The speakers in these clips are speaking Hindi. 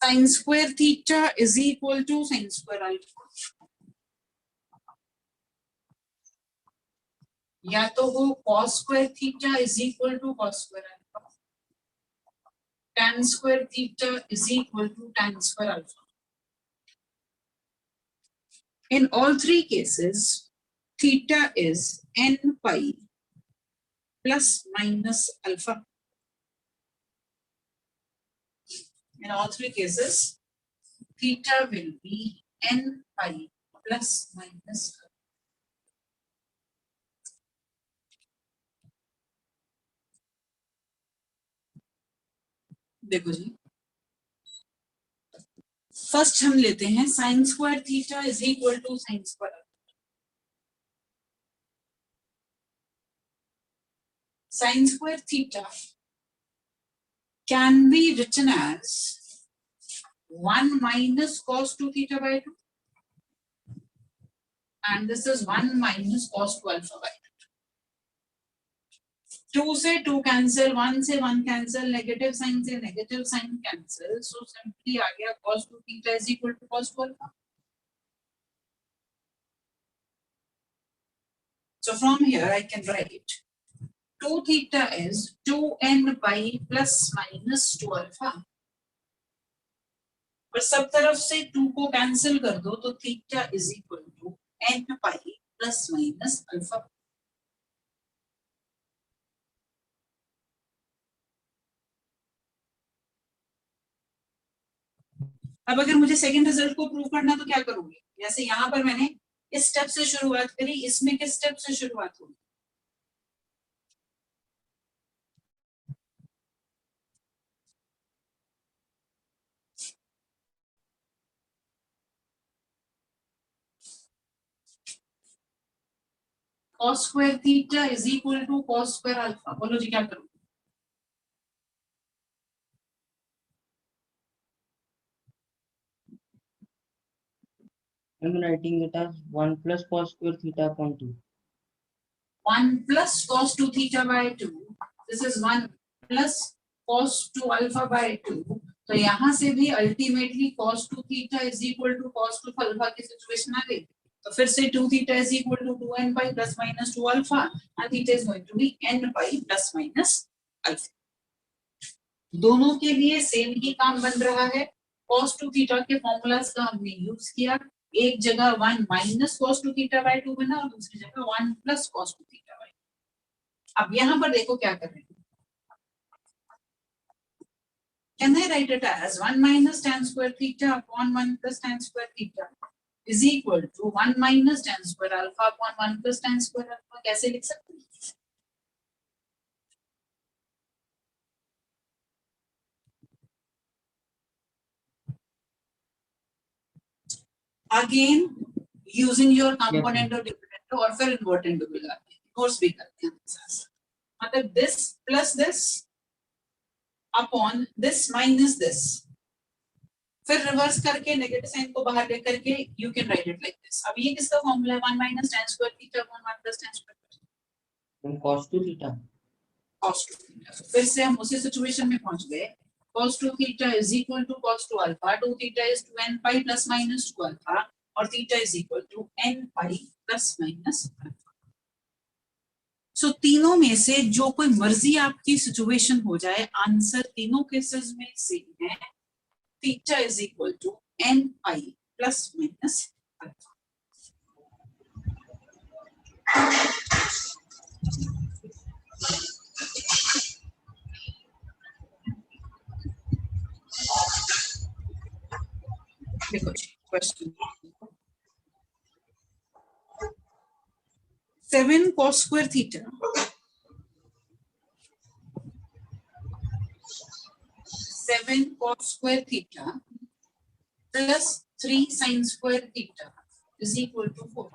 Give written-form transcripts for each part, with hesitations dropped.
Sign square theta is equal to sine square alpha, या तो वो cos square theta is equal to cos square alpha, tan square theta is equal to tan square alpha. In all three cases, theta is n pi plus minus alpha. In all three cases, theta will be n pi plus minus alpha. देखो जी, फर्स्ट हम लेते हैं sine square theta is equal to sine square. Sin square theta can be written as 1 minus cos 2 theta by 2, and this is 1 minus cos 2 alpha by 2. 2 से 2 cancel, 1 से 1 cancel, negative sign से negative sign cancel, so simply आ गया cos 2 theta is equal to cos 2 alpha. So from here I can write 2 theta is 2n pi plus minus 2 alpha. पर सब तरफ से 2 को कैंसिल कर दो तो theta is equal to n pi plus minus alpha. अब अगर मुझे सेकंड रिजल्ट को प्रूव करना तो क्या करूंगी? जैसे यहाँ पर मैंने इस स्टेप से शुरुआत करी, इसमें किस स्टेप से शुरुआत होगी? cos square theta is equal to cos square alpha. बोलो जी क्या करूं? I'm writing it as 1 plus cos square theta upon 2. 1 plus cos 2 theta by 2. This is 1 plus cos 2 alpha by 2. तो यहाँ से भी ultimately cos 2 theta is equal to cos 2 alpha की सिचुएशन आ गई. तो फिर से 2 theta is equal to 2n pi plus minus 2 alpha, and theta is going to be n pi plus minus alpha. दोनों के लिए सेम ही काम बन रहा है. cos 2 theta के फॉर्मूलाज का हमने यूज किया. एक जगह 1 माइनस cos 2 theta by 2 बना और दूसरी जगह 1 प्लस cos 2 theta by 2. अब यहाँ पर देखो क्या कर रहे हैं. Can I write it as 1 minus tan square theta upon 1 plus tan square theta is equal to 1 minus tan square alpha upon 1 plus tan square alpha? कैसे लिख सकते हैं? Again using your component or dividend और फिर इन्वर्टेंट को लगाते हैं. कोर्स भी करते हैं मतलब this plus this upon this minus this, फिर रिवर्स करके नेगेटिव साइन को बाहर लेकर के you can write it like this. अब ये किसका फॉर्मूला है? 1 minus tan square theta upon 1 plus tan square theta. Cos 2 theta. Cos 2 theta. फिर से हम उसी सिचुएशन में पहुंच गए. cos 2 theta is equal to cos 2 alpha. 2 theta is 2n pi plus minus 2 alpha और theta is equal to n pi plus minus alpha. So तीनों में से जो कोई मर्जी आपकी सिचुएशन हो जाए, आंसर तीनों केसेस में सेम है. theta is equal to n pi plus minus alpha. देखो question 7 cos square theta plus 3 sin square theta is equal to 4.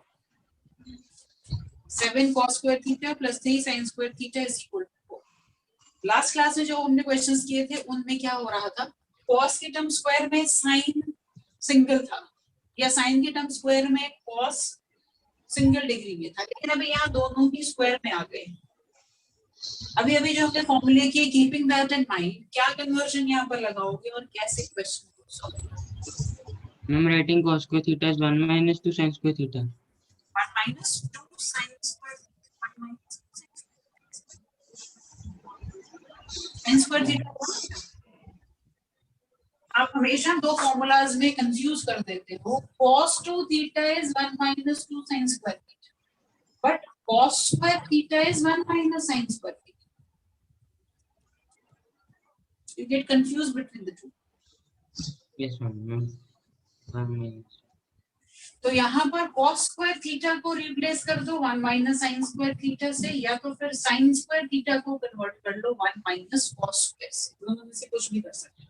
7 cos square theta plus 3 sin square theta is equal to 4. Last class में जो हमने क्वेश्चंस किए थे उनमें क्या हो रहा था? cos के टर्म स्क्वायर में sin सिंगल था या sin के टर्म स्क्वायर में cos सिंगल डिग्री में था, लेकिन अभी यहाँ दोनों ही स्क्वायर में आ गए. अभी जो हमने फॉर्मूले किए, कीपिंग दैट इन माइंड, क्या कन्वर्जन यहाँ पर लगाओगे और कैसे क्वेश्चन को I'm writing cos square theta is 1 minus 2 sin square theta. 1 minus 2 sin square 1 minus 2 sin square theta. आप हमेशा दो फॉर्मूलाज में कंफ्यूज कर देते हो। cos 2 theta is 1 minus 2 sin square theta, but cos square theta is 1 minus sin square theta. You get confused between the two. Yes, ma'am. 1 minus. तो यहाँ पर cos स्क्वायर थीटा को रिप्लेस कर दो 1 माइनस साइन स्क्वायर थीटा से, या तो फिर साइन स्क्वायर थीटा को कन्वर्ट कर लो 1 माइनस cos स्क्वायर से। दोनों में से कुछ भी कर सकते हैं।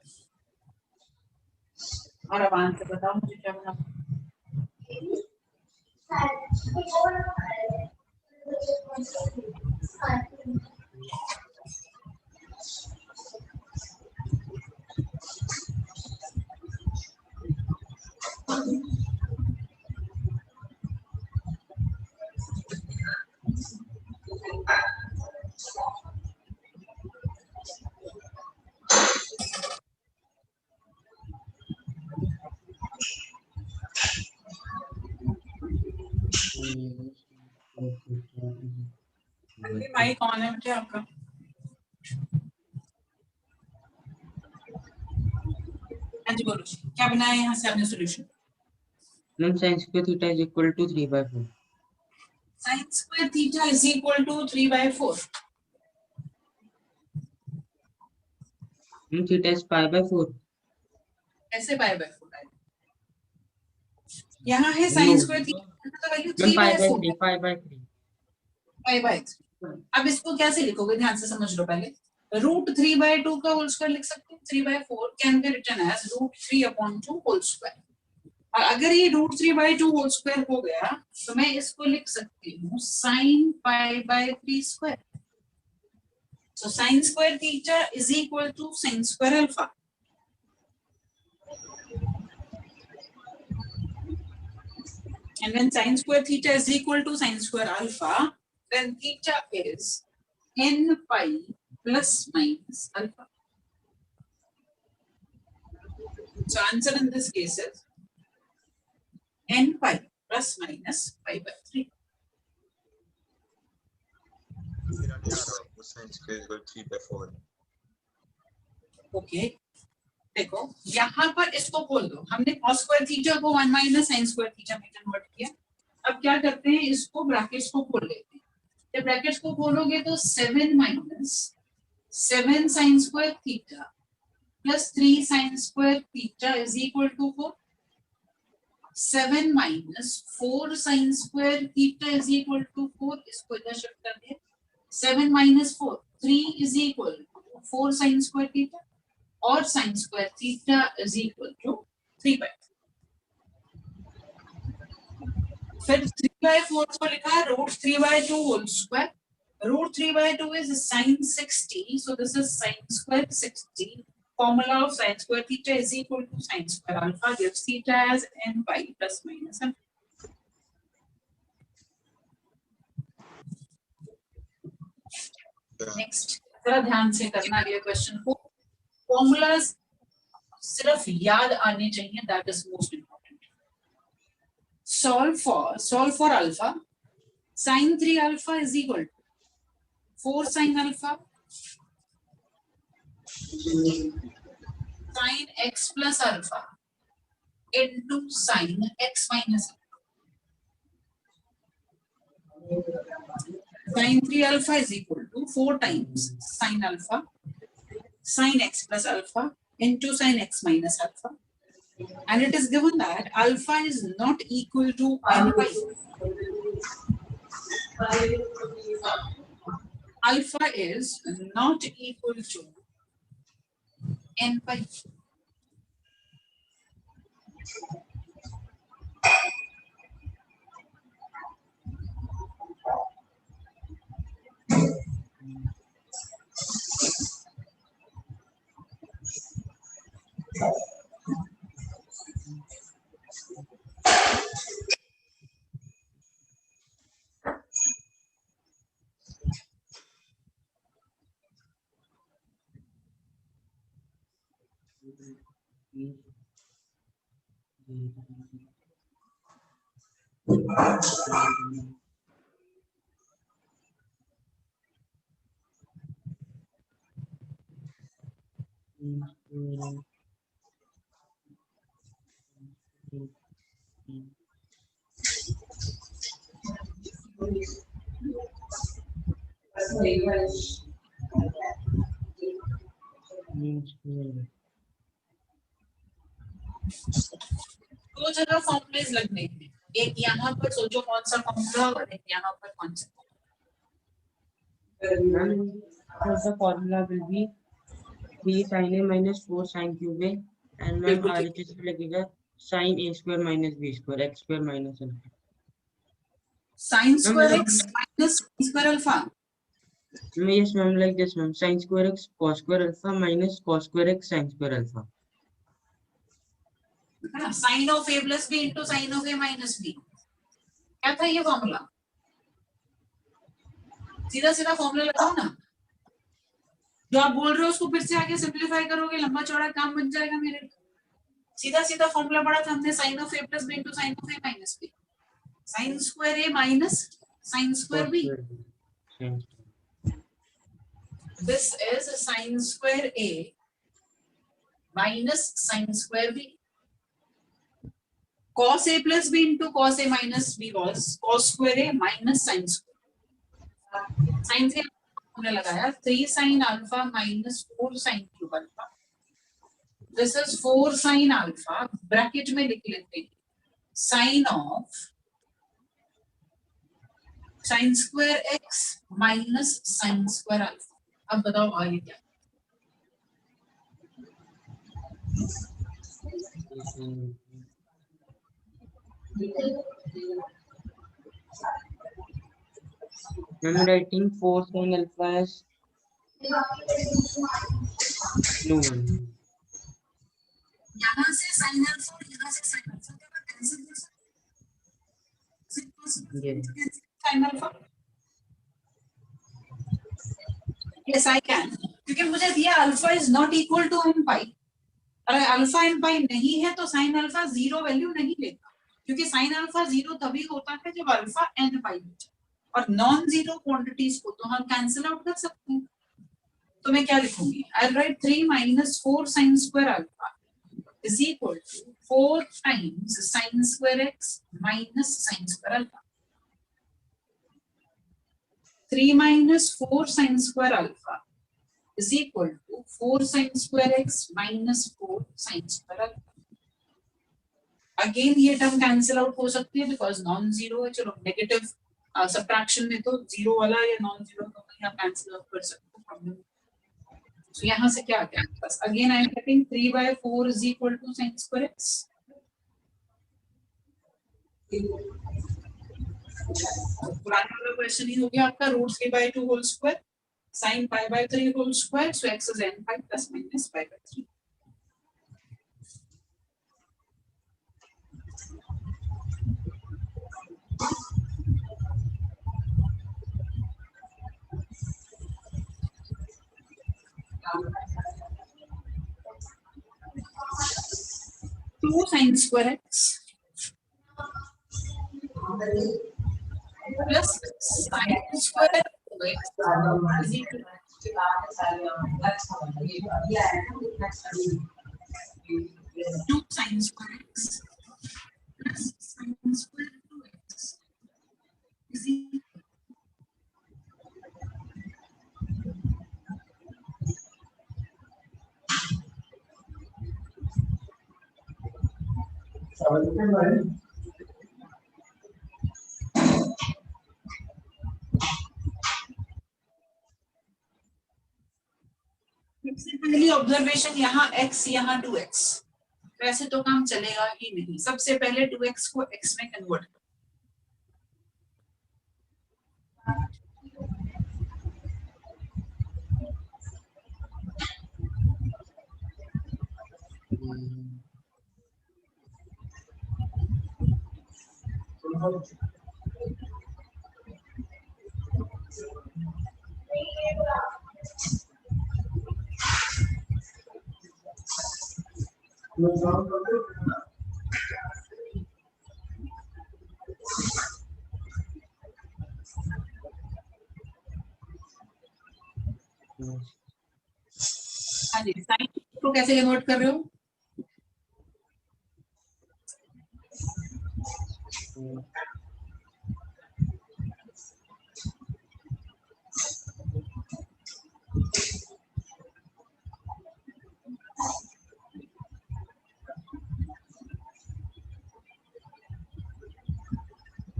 और अब आंसर बताओ मुझे क्या बना। माइक ऑन है क्या आपका? हाँ जी बोलो, क्या बनाया यहाँ से आपने solution? Ma'am, sin square theta is equal to 3/4. Sin square theta is equal to 3/4. Ma'am, theta is pi/4. ऐसे pi/4 है। यहाँ है sin No. square theta तो value Ma'am, 3/4 pi/3. Pi/3. pi/3। अब इसको कैसे लिखोगे, ध्यान से समझ लो पहले। √3/2 का होल स्क्वायर लिख सकते हैं। 3/4 can be written as √3/2 whole square. और अगर ये √3/2 होल स्क्वायर हो गया तो मैं इसको लिख सकती हूँ sin pi/3 square. So sin square theta is equal to sin square alpha. And when sin square theta is equal to sin square alpha, then theta is n pi plus minus alpha. So answer in this case is n pi plus minus pi/3. Sin square is equal to 3/4. Okay. देखो यहाँ पर इसको खोल दो। हमने cos स्क्वायर थीटा को 1 माइनस sin स्क्वायर थीटा में कन्वर्ट किया। अब क्या करते हैं, इसको ब्रैकेट्स को खोल लेते हैं। जब ब्रैकेट्स को खोलोगे तो 7 minus 7 sin square theta plus 3 sin square theta is equal to 4। 7 minus 4 sin square theta is equal to 4। इसको इधर शिफ्ट कर दिया। 7 minus 4 3 is equal to 4 sin square theta, और sin square theta is equal to 3/4। फिर 3/4 को लिखा √3/2 whole square. √3/2 is sin 60, so this is sin square 60. Formula of sin square theta is equal to sin square alpha gives theta as n pi plus minus alpha. Next, जरा ध्यान से करना अगले क्वेश्चन को। फॉर्मूलाज सिर्फ याद आने चाहिए, that is most important. solve for alpha, sin 3 alpha is equal to 4 sin alpha sin x plus alpha into sin x minus alpha. Sin 3 alpha is equal to 4 times sin alpha sin x plus alpha into sin x minus alpha, and it is given that alpha is not equal to n pi. Alpha is not equal to n pi. दो जगह फॉर्मूलेज लगने हैं, एक यहाँ पर सोचो कौन सा फॉर्मूला और एक यहाँ पर कौन सा। The formula will be 3 sin a minus 4 sin cube a, and ma'am बिल्कुल ठीक RHS में लगेगा sin a square minus b square x square minus alpha. Sine square x minus square alpha. Yes ma'am, like this ma'am, sin square x cos square alpha minus cos square x sin square alpha. Sine of a plus b into sine of a minus b, क्या था ये फॉर्मूला? सीधा सीधा फॉर्मूला लगाओ ना, जो आप बोल रहे हो उसको फिर से आगे सिंप्लीफाई करोगे, लंबा चौड़ा काम बन जाएगा मेरे लिए। सीधा सीधा फॉर्मूला पढ़ा था हमने, sine of a plus b into sine of a minus b, sine square a minus sine square b. This is sin square A minus sin square B. Cos A plus B into cos A minus B was cos square A minus sin square. Sin से हमने लगाया 3 sin alpha minus 4 sin cube alpha. This is 4 sin alpha, bracket में लिख लेते हैं, sin of sin square x minus sin square alpha. अब बताओ आगे क्या? I'm writing 4 sin alpha as no one. यहाँ से sin alpha और यहाँ से sin alpha क्या कैंसिल कर सकते? sin alpha? Yes, I can. क्योंकि मुझे दिया alpha is not equal to n pi, अगर अल्फा एन पाई नहीं है तो साइन अल्फा जीरो वैल्यू नहीं लेगा, क्योंकि साइन अल्फा जीरो तभी होता है जब अल्फा एन पाई हो जाए, और नॉन जीरो क्वांटिटीज को तो हम कैंसिल आउट कर सकते हैं। तो मैं क्या लिखूंगी, आई right 3 minus 4 sin square alpha is equal to 4 times sin square x minus sin square alpha. 3 minus 4 sin square alpha is equal to 4 sin square x minus 4 sin square alpha. Again ये टर्म कैंसिल आउट हो सकती है बिकॉज नॉन जीरो है। चलो नेगेटिव सब्ट्रैक्शन में तो जीरो वाला या नॉन जीरो का वही आप कैंसिल आउट कर सकते हो। तो यहाँ से क्या आ गया बस, again I am getting 3/4 is equal to sin square x. पुराना वाला क्वेश्चन ही हो गया आपका, root 3/2 whole square sin pi/3 whole square, so x is n pi plus minus pi/3. Two sin square x plus sin square x is equal to 2 sin square x plus sin square 2x is equal सबसे पहली ऑब्जर्वेशन यहाँ x यहाँ 2x, वैसे तो काम चलेगा ही नहीं, सबसे पहले 2x को x में कन्वर्ट करो। हाँ जी, साइन को कैसे कन्वर्ट कर रहे हो?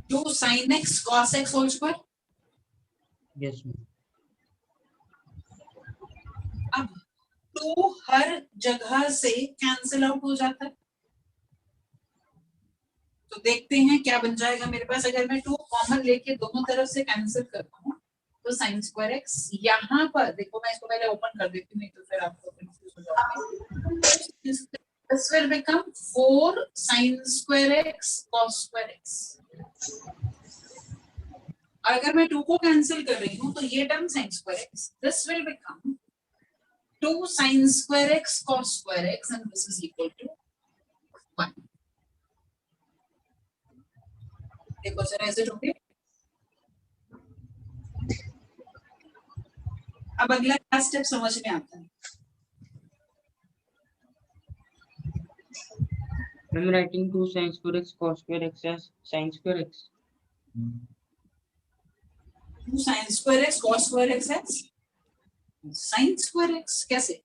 Two sine x cos x whole square. Yes ma'am. अब टू हर जगह से कैंसिल आउट हो जाता है, तो देखते हैं क्या बन जाएगा मेरे पास। अगर मैं टू कॉमन लेके दोनों तरफ से कैंसिल करता हूँ तो साइन स्क्वायर एक्स, यहाँ पर देखो मैं इसको पहले ओपन कर देती हूँ, नहीं तो फिर आपको कंफ्यूज हो जाओगे। This will become 4 sin square x cos square x। अगर मैं 2 को कैंसिल कर रही हूँ तो ये term sin square x, this will become 2 sin square x cos square x and this is equal to 1। देखो जरा ऐसे टोके। अब अगला क्या स्टेप समझ में आता है? I'm writing 2 sin square x cos square x as sin square x. 2 sin square x cos square x है sin square x कैसे?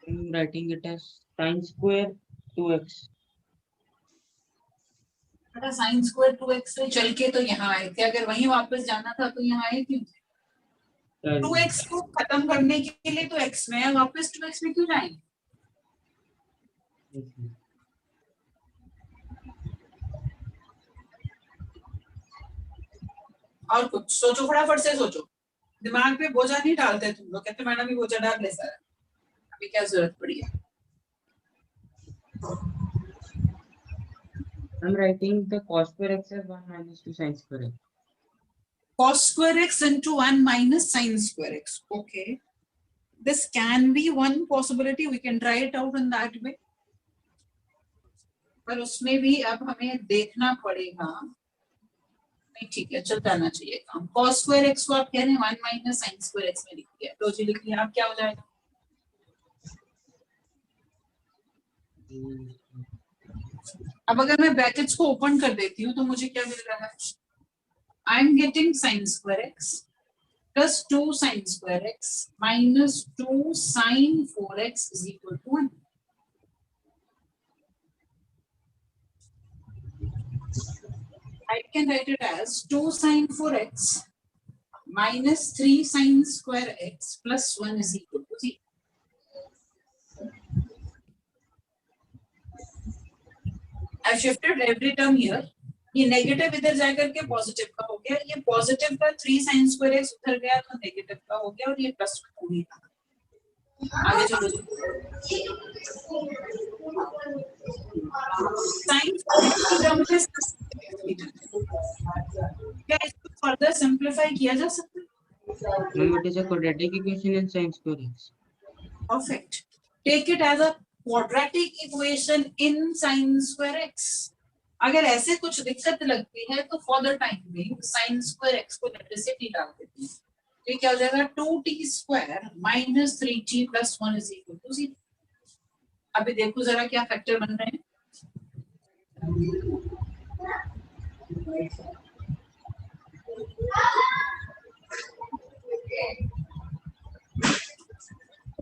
I'm writing it as sin square 2x. बेटा sin square 2x से चल के तो यहाँ आए थे, अगर वहीं वापस जाना था तो यहाँ आए क्यों? 2x को खत्म करने के लिए तो x में है, वापस 2x में क्यों जाएंगे? और कुछ सोचो, फटाफट से सोचो, दिमाग पे बोझा नहीं डालते तुम लोग, कहते मैडम भी बोझा डाल ले सारा, अभी क्या जरूरत पड़ी है? I'm writing the cos square x as 1 minus 2 sin square x. Cos square x into 1 minus sin square x. Okay, this can be one possibility, we can try it out in that way, पर उसमें भी अब हमें देखना पड़ेगा। नहीं ठीक है, चल जाना चाहिए काम। cos square x को आप कह रहे हैं 1 minus sin square x में लिख दिया, तो जी लिख लिया, अब क्या हो जाएगा? अब अगर मैं ब्रैकेट्स को ओपन कर देती हूँ तो मुझे क्या मिल रहा है? I am getting sin square x plus 2 sin square x minus 2 sin 4x is equal to 1। I can write it as 2 sin 4x minus 3 sin square x plus 1 is equal to 0। I shifted every term here। ये नेगेटिव इधर जाकर के पॉजिटिव का हो गया, ये पॉजिटिव का 3 sin square x उधर गया तो नेगेटिव का हो गया, और ये प्लस हो गया। आगे चलो, sin क्या इसको फर्दर सिंपलीफाई किया जा सकता है? Ma'am, it is a quadratic equation in sin square x. Perfect. Take it as a quadratic equation in sin square x। अगर ऐसे कुछ दिक्कत लगती है तो for the time being sin square x को नेगेटिव डाल देते हैं, तो क्या हो जाएगा? 2t square minus 3t plus 1 is equal to 0। अभी देखो जरा क्या फैक्टर बन रहे हैं।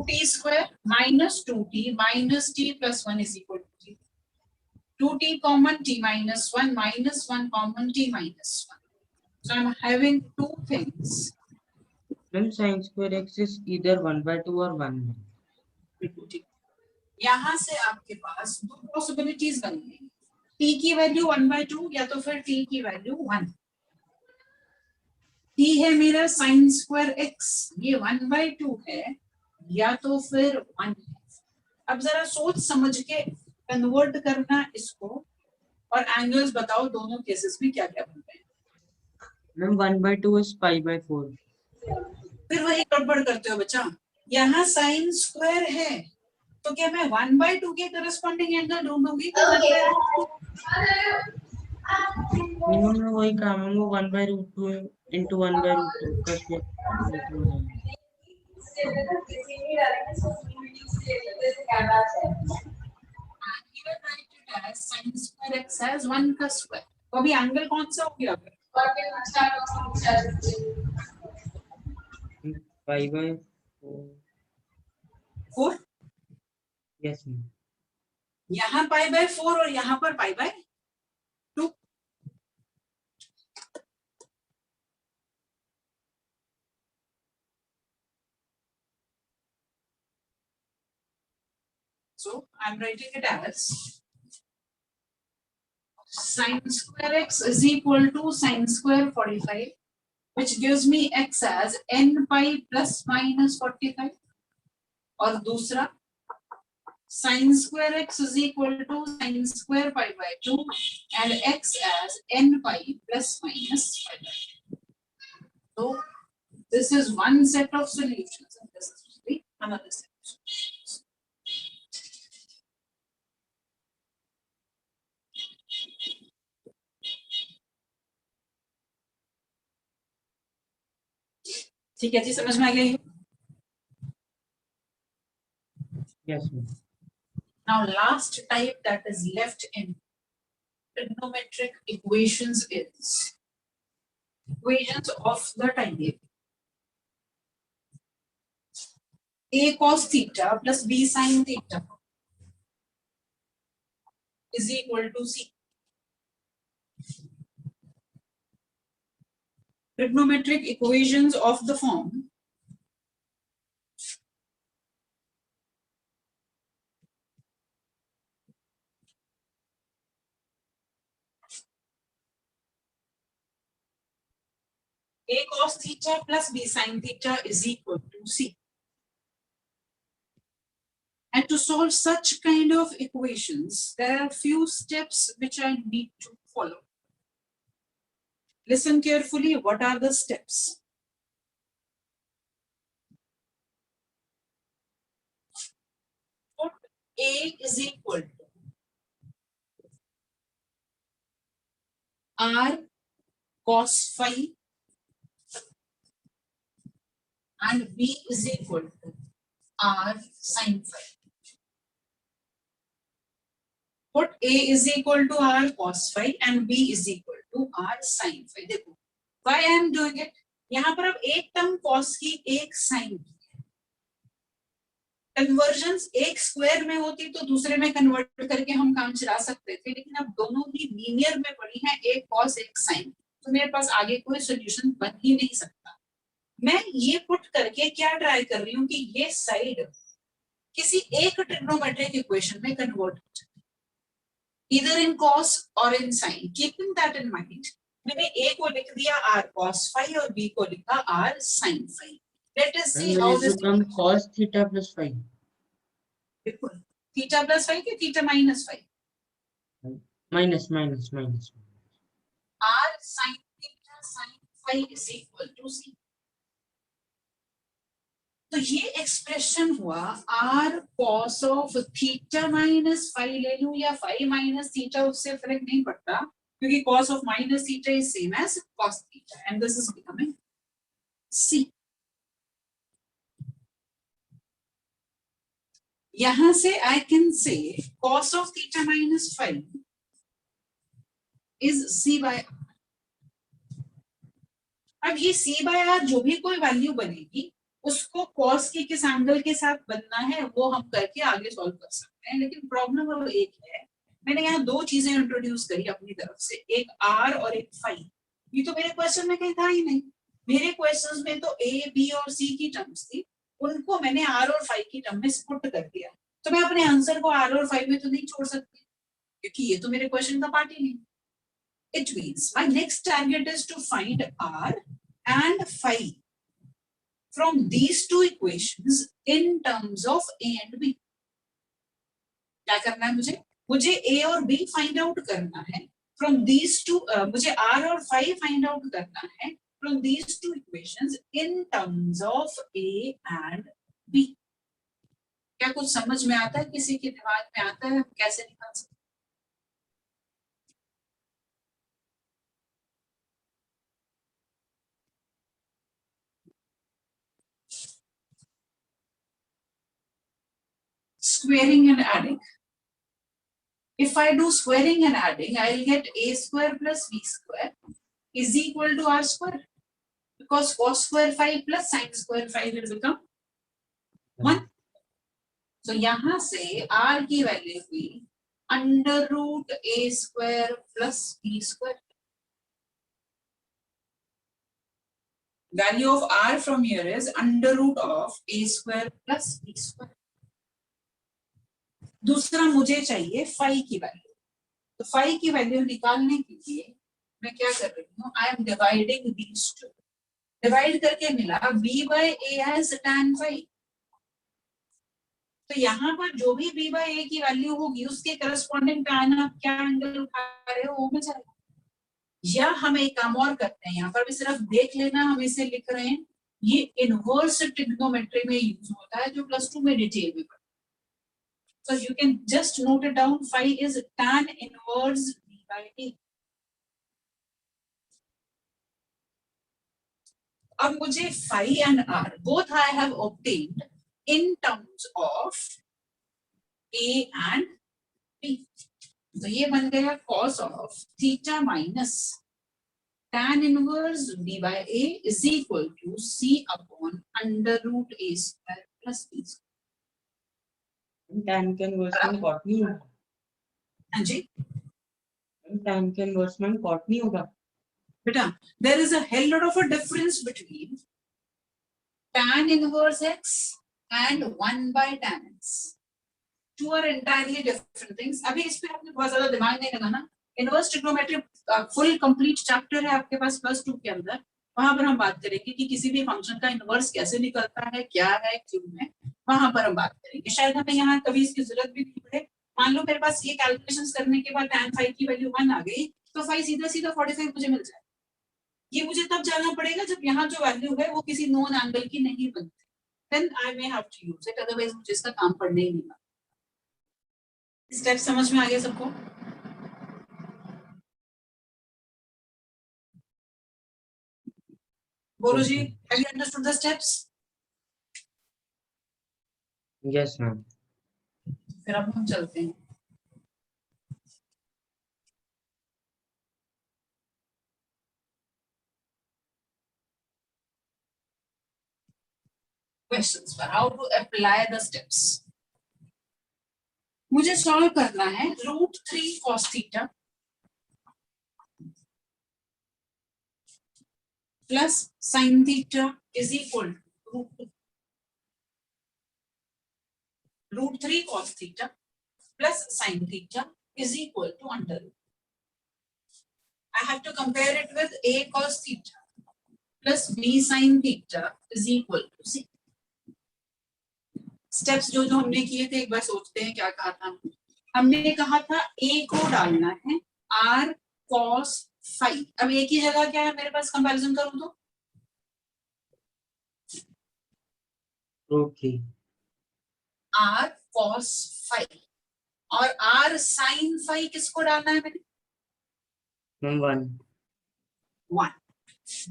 2t square minus 2t minus t plus 1 is equal to 0। 2t common t minus 1 minus 1 common t minus 1। So I'm having two things। Ma'am, sin square x is either 1/2 or 1. यहाँ से आपके पास दो पॉसिबिलिटीज बन गई, t की वैल्यू 1/2 या तो फिर t की वैल्यू 1। t है मेरा sin square x, ये 1/2 है, या तो फिर 1 है। अब जरा सोच समझ के कन्वर्ट करना इसको, और एंगल्स बताओ दोनों केसेस में क्या क्या बनते हैं। Ma'am, 1/2 is pi by 4. फिर वही गड़बड़ करते हो बच्चा, यहाँ साइन स्क्वायर है तो क्या मैं 1/2 के करस्पॉन्डिंग एंगल ढूंढूंगी कि 1/2? मिनिमम में वही काम है, वो 1/√2 into 1/√2 का square. Sine square x has 1 का स्क्वायर, तो अभी एंगल कौन सा हो गया? Pi by 4। Yes ma'am. यहाँ पाई/4 और यहाँ पर पाई/2। So I'm writing it as sin square x is equal to sin square 45, which gives me x as n pi plus minus 45. और दूसरा sin square x is equal to sin square pi/2 and x as n pi plus minus pi/2. So this is one set of solutions and this is the another set of solutions. ठीक है जी, समझ में आ गया? Yes ma'am. Now last type that is left in trigonometric equations is equations of the type a cos theta plus b sin theta is equal to c. Trigonometric equations of the form a cos theta plus b sin theta is equal to c. And to solve such kind of equations, there are few steps which I need to follow. Listen carefully, what are the steps? Put a is equal to r cos phi and b is equal to r sin phi. Put a is equal to r cos phi and b is equal to r sin phi. देखो, why I am doing it? यहाँ पर अब एक टर्म cos की, एक sin की। कन्वर्जन्स एक स्क्वायर में होती तो दूसरे में कन्वर्ट करके हम काम चला सकते थे, लेकिन अब दोनों ही लीनियर में पड़ी है, एक cos एक sin, तो मेरे पास आगे कोई सोल्यूशन बन ही नहीं सकता। मैं ये पुट करके क्या ट्राई कर रही हूँ कि ये साइड किसी एक ट्रिग्नोमेट्रिक इक्वेशन में कन्वर्ट हो जाए, either in cos or in sin. Keeping that in mind, मैंने a को लिख दिया r cos phi और b को लिखा r sin phi. Let us see how this becomes cos theta plus phi. बिल्कुल theta plus phi के theta minus phi. minus R sin theta sin phi is equal to c. तो ये एक्सप्रेशन हुआ r cos of theta minus phi ले लूं या phi minus theta, उससे फर्क नहीं पड़ता क्योंकि cos of minus theta is same as cos theta and this is becoming c. यहां से I can say cos of theta minus phi is c by r. अब ये c by r जो भी कोई वैल्यू बनेगी उसको cos के किस एंगल के साथ बनना है वो हम करके आगे सॉल्व कर सकते हैं, लेकिन प्रॉब्लम अब एक है, मैंने यहाँ दो चीजें इंट्रोड्यूस करी अपनी तरफ से, एक r और एक phi। ये तो मेरे क्वेश्चन में कहीं था ही नहीं, मेरे क्वेश्चंस में तो a b और c की टर्म्स थी, उनको मैंने r और phi की टर्म में पुट कर दिया, तो मैं अपने आंसर को r और phi में तो नहीं छोड़ सकती क्योंकि ये तो मेरे क्वेश्चन का पार्ट ही नहीं। It means my next target is to find r and phi from these two equations in terms of a and b. क्या करना है मुझे a और b फाइंड आउट करना है from these two, मुझे r और phi फाइंड आउट करना है from these two equations in terms of A and B. क्या कुछ समझ में आता है, किसी के दिमाग में आता है कैसे निकाल सकते? Squaring and adding. If I do squaring and adding, I'll get a square plus b square is equal to r square, because cos square 5 plus sin square 5 will become 1. So यहाँ से r की वैल्यू हुई under root a square plus b square. Value of r from here is under root of a square plus b square. दूसरा मुझे चाहिए phi की वैल्यू, तो phi की वैल्यू निकालने के लिए मैं क्या कर रही हूँ, I am dividing these two. Divide करके मिला b by a has tan phi. तो यहाँ पर जो भी b by a की वैल्यू होगी उसके करस्पॉन्डिंग tan आप क्या एंगल उठा रहे हो वो में जाएगा. या हम एक काम और करते हैं, यहाँ पर भी सिर्फ देख लेना, हम इसे लिख रहे हैं, ये इनवर्स ट्रिग्नोमेट्री में यूज होता है जो +2 में डिटेल में पढ़ा. So you can just note it down, phi is tan inverse b by a. अब मुझे phi and r both I have obtained in terms of a and b. तो ये बन गया cos of theta minus tan inverse b by a is equal to c upon under root a square plus b square. tan के इनवर्स में कॉट नहीं होगा. हाँ जी tan के इनवर्स में कॉट नहीं होगा बेटा, there is a hell lot of a difference between tan inverse x and 1 by tan x. Two are entirely different things. अभी इस पे आपने बहुत ज्यादा दिमाग नहीं लगाना. Inverse trigonometry full complete chapter है आपके पास +2 के अंदर, वहां पर हम बात करेंगे कि किसी भी फंक्शन का इनवर्स कैसे निकलता है, क्या है, क्यों है, वहां पर हम बात करेंगे. शायद हमें यहाँ कभी इसकी जरूरत भी नहीं पड़े. मान लो मेरे पास ये कैलकुलेशंस करने के बाद tan phi की वैल्यू 1 आ गई, तो phi सीधा सीधा 45 मुझे मिल जाए. ये मुझे तब जानना पड़ेगा जब यहाँ जो वैल्यू है वो किसी नोन एंगल की नहीं बनती. Then I may have to use it, otherwise मुझे इसका काम पढ़ने ही नहीं लगता. स्टेप समझ में आ गया सबको? बोलो जी, have you understood the steps? yes ma'am. फिर अब हम चलते हैं. Questions for how to apply the steps. मुझे सॉल्व करना है √3 cos theta plus sin theta is equal to √3 cos theta plus sin theta is equal to under root. I have to compare it with a cos theta plus b sin theta is equal to c. Steps जो हमने किए थे एक बार सोचते हैं क्या कहा था. हमने कहा था a को डालना है r cos phi. अब एक ही जगह क्या है मेरे पास, कंपैरिजन करूं तो √3 r cos phi और r sin phi किसको डालना है मैंने, मैम 1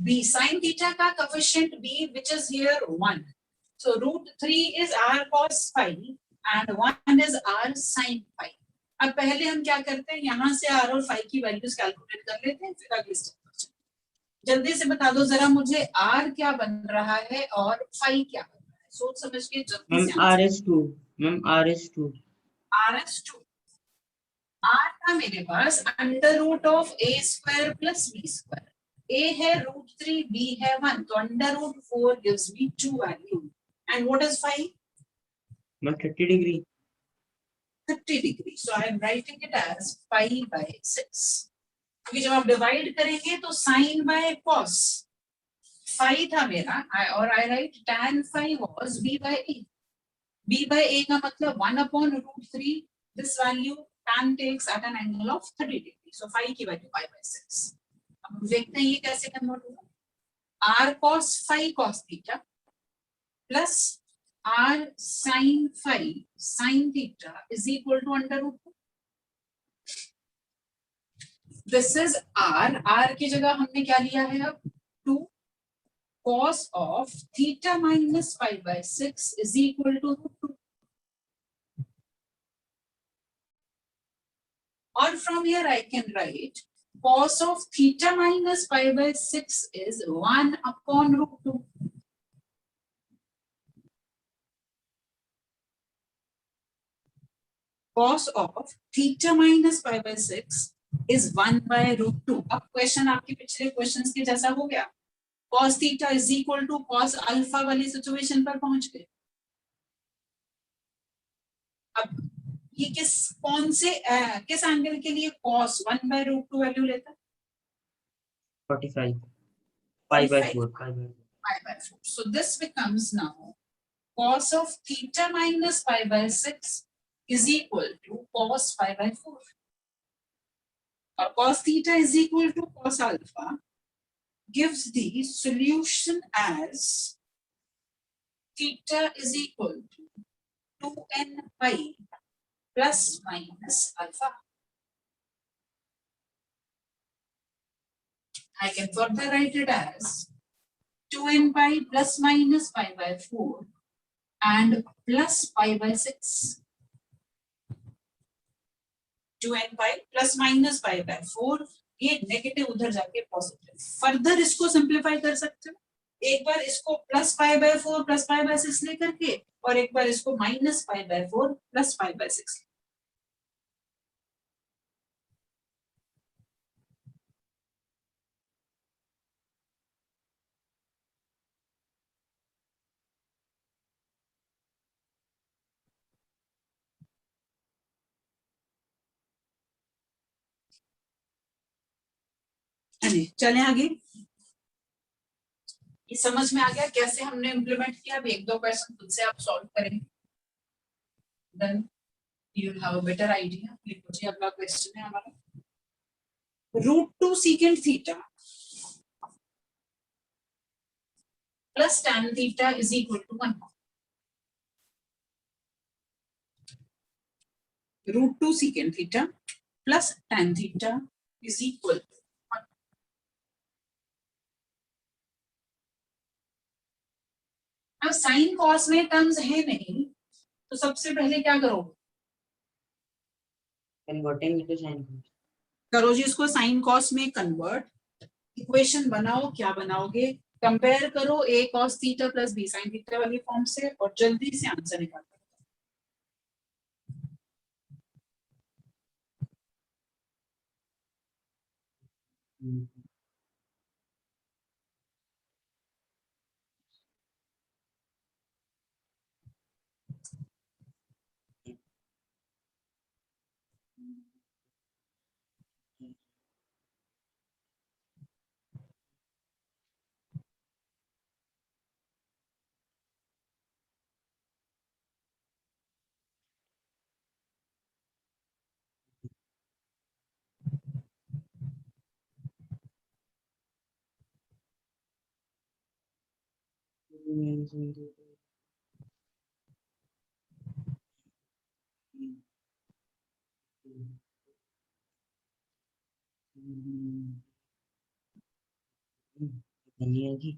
b sin theta का coefficient b which is here 1. So √3 is r cos phi and 1 is r sin phi. अब पहले हम क्या करते हैं, यहाँ से r और phi की वैल्यूज कैलकुलेट कर लेते हैं, फिर अगले स्टेप पर चलते हैं. जल्दी से बता दो जरा मुझे r क्या बन रहा है और phi क्या बन रहा है, सोच समझ के जल्दी से. rs2 ma'am rs2 rs2 r था मेरे पास under root of a square plus b square. a है √3, b है 1, तो under root 4 gives me 2 value. And what is phi? 30 degree. 30 degree. So I am writing it as pi by 6. क्योंकि जब आप डिवाइड करेंगे तो sin by cos. phi था मेरा और I write tan phi was b by a. b by a का मतलब 1 upon √3. This value tan takes at an angle of 30 degree. So phi की वैल्यू pi by 6. अब हम देखते हैं ये कैसे कन्वर्ट होगा. r cos phi cos theta plus r sin phi sin theta is equal to under root 2. This is r की जगह हमने क्या लिया है अब 2 cos of theta minus pi by 6 is equal to root 2. Or from here I can write cos of theta minus pi by 6 is 1 upon root 2. Cos of theta minus pi by 6 is 1 by root 2. अब क्वेश्चन आपके पिछले क्वेश्चंस के जैसा हो गया. Cos theta is equal to cos alpha वाली सिचुएशन पर पहुंच गए. अब ये कौन से किस एंगल के लिए cos 1 by root 2 वैल्यू लेता है? 45 pi by 4 pi by 4. So this becomes now cos of theta minus pi by 6 is equal to cos pi by 4. Or cos theta is equal to cos alpha gives the solution as theta is equal to 2n pi plus minus alpha. I can further write it as 2n pi plus minus pi by 4 and plus pi by 6. 2n pi plus minus pi by 4, ये नेगेटिव उधर जाके पॉजिटिव. फर्दर इसको सिंप्लीफाई कर सकते हो. एक बार इसको plus pi by 4 plus pi by 6 लेकर के और एक बार इसको minus pi by 4 plus pi by 6. चले आगे. ये समझ में आ गया कैसे हमने इम्प्लीमेंट किया. अब एक दो क्वेश्चन खुद से आप सॉल्व करेंगे. Then you will have a better idea. ये अगला क्वेश्चन है हमारा. √2 secant theta plus tan theta is equal to 1. √2 secant theta plus tan theta is equal to 1. अब साइन कॉस में टर्म्स है नहीं तो सबसे पहले क्या करोगे? कन्वर्टिंग इनटू साइन करो जी इसको साइन कॉस में कन्वर्ट. इक्वेशन बनाओ. क्या बनाओगे? कंपेयर करो a cos theta plus b sin theta वाली फॉर्म से और जल्दी से आंसर निकालो. बनिएगी.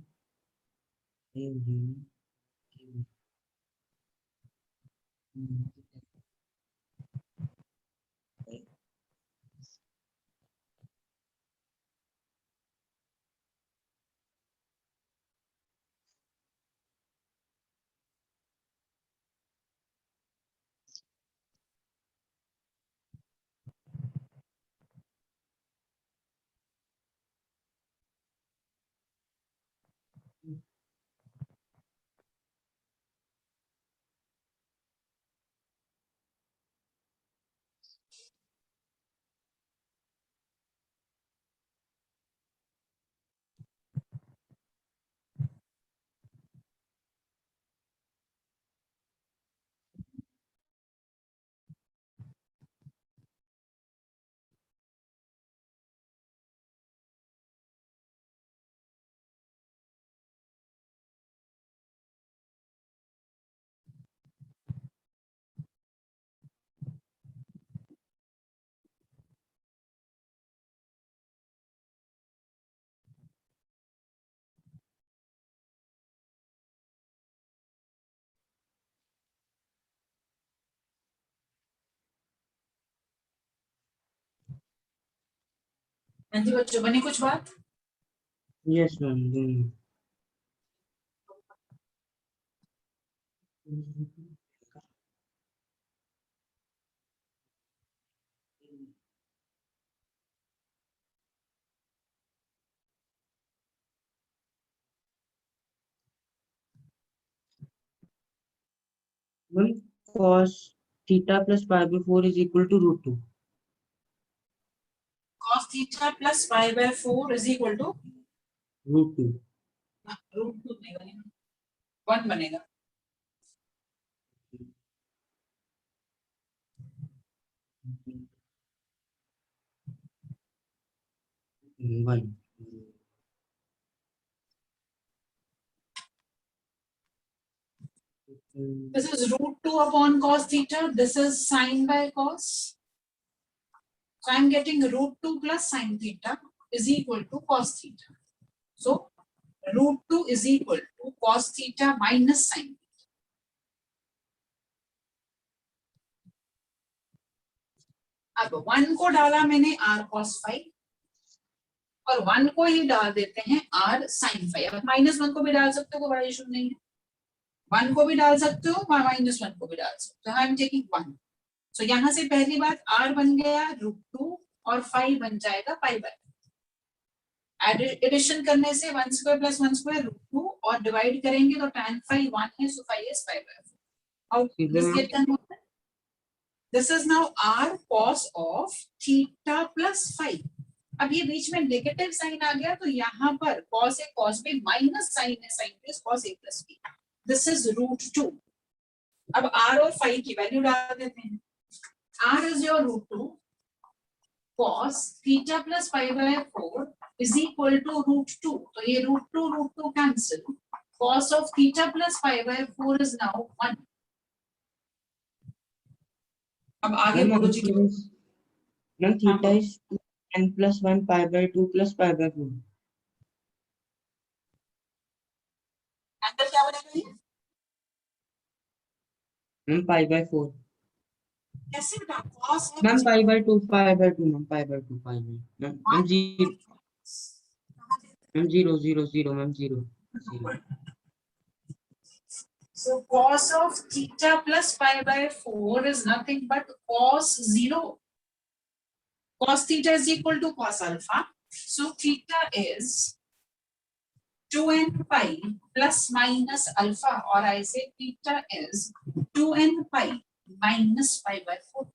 हाँ जी बच्चों, बनी कुछ बात? Yes, ma'am. 1 cos theta plus pi by 4 is equal to root 2. cos theta plus pi by 4 is equal to Root 2. Root 2 नहीं बनेगा, 1 बनेगा। One. This is root 2 upon cos theta. This is sine by cos. So I'm getting root 2 plus sine theta is equal to cos theta. So root 2 is equal to cos theta minus sine. अब 1 को डाला मैंने r cos phi और 1 को ही डाल देते हैं r sin phi। अब -1 को भी डाल सकते हो, कोई बड़ा इशू नहीं है। 1 को भी डाल सकते हो, -1 को भी डाल सकते हो। I am taking 1। सो यहाँ से पहली बात r बन गया √2 और phi बन जाएगा पाई बाय। एडिशन करने से 1 स्क्वायर प्लस 1 स्क्वायर √2 और डिवाइड करेंगे तो tan phi 1 है, सो phi is pi by 4। How this get converted? This is now r cos of theta plus phi। अब ये बीच में नेगेटिव साइन आ गया तो यहाँ पर cos a cos b minus sine है, sine plus cos a plus b। This is √2। अब r और phi की वैल्यू डाल देते हैं। r is your √2 cos theta plus pi by 4 is equal to √2। तो ये √2 cancel। Cos of theta plus pi by 4 is now 1। अब आगे बोलो जी। Ma'am, theta is 2n plus 1 pi by 2 plus pi by 4. Angle क्या बनेगा ये? Ma'am, pi by 4. कैसे बेटा? cos है Ma'am, pi by 2, pi by 2, ma'am, pi by 2, pi by. Ma'am, 0. Ma'am, 0, 0, 0, ma'am, 0. 0. So cos of theta plus pi by 4 is nothing but cos 0। Cos theta is equal to cos alpha. So theta is 2n pi plus minus alpha, or I say theta is 2n pi minus pi by 4।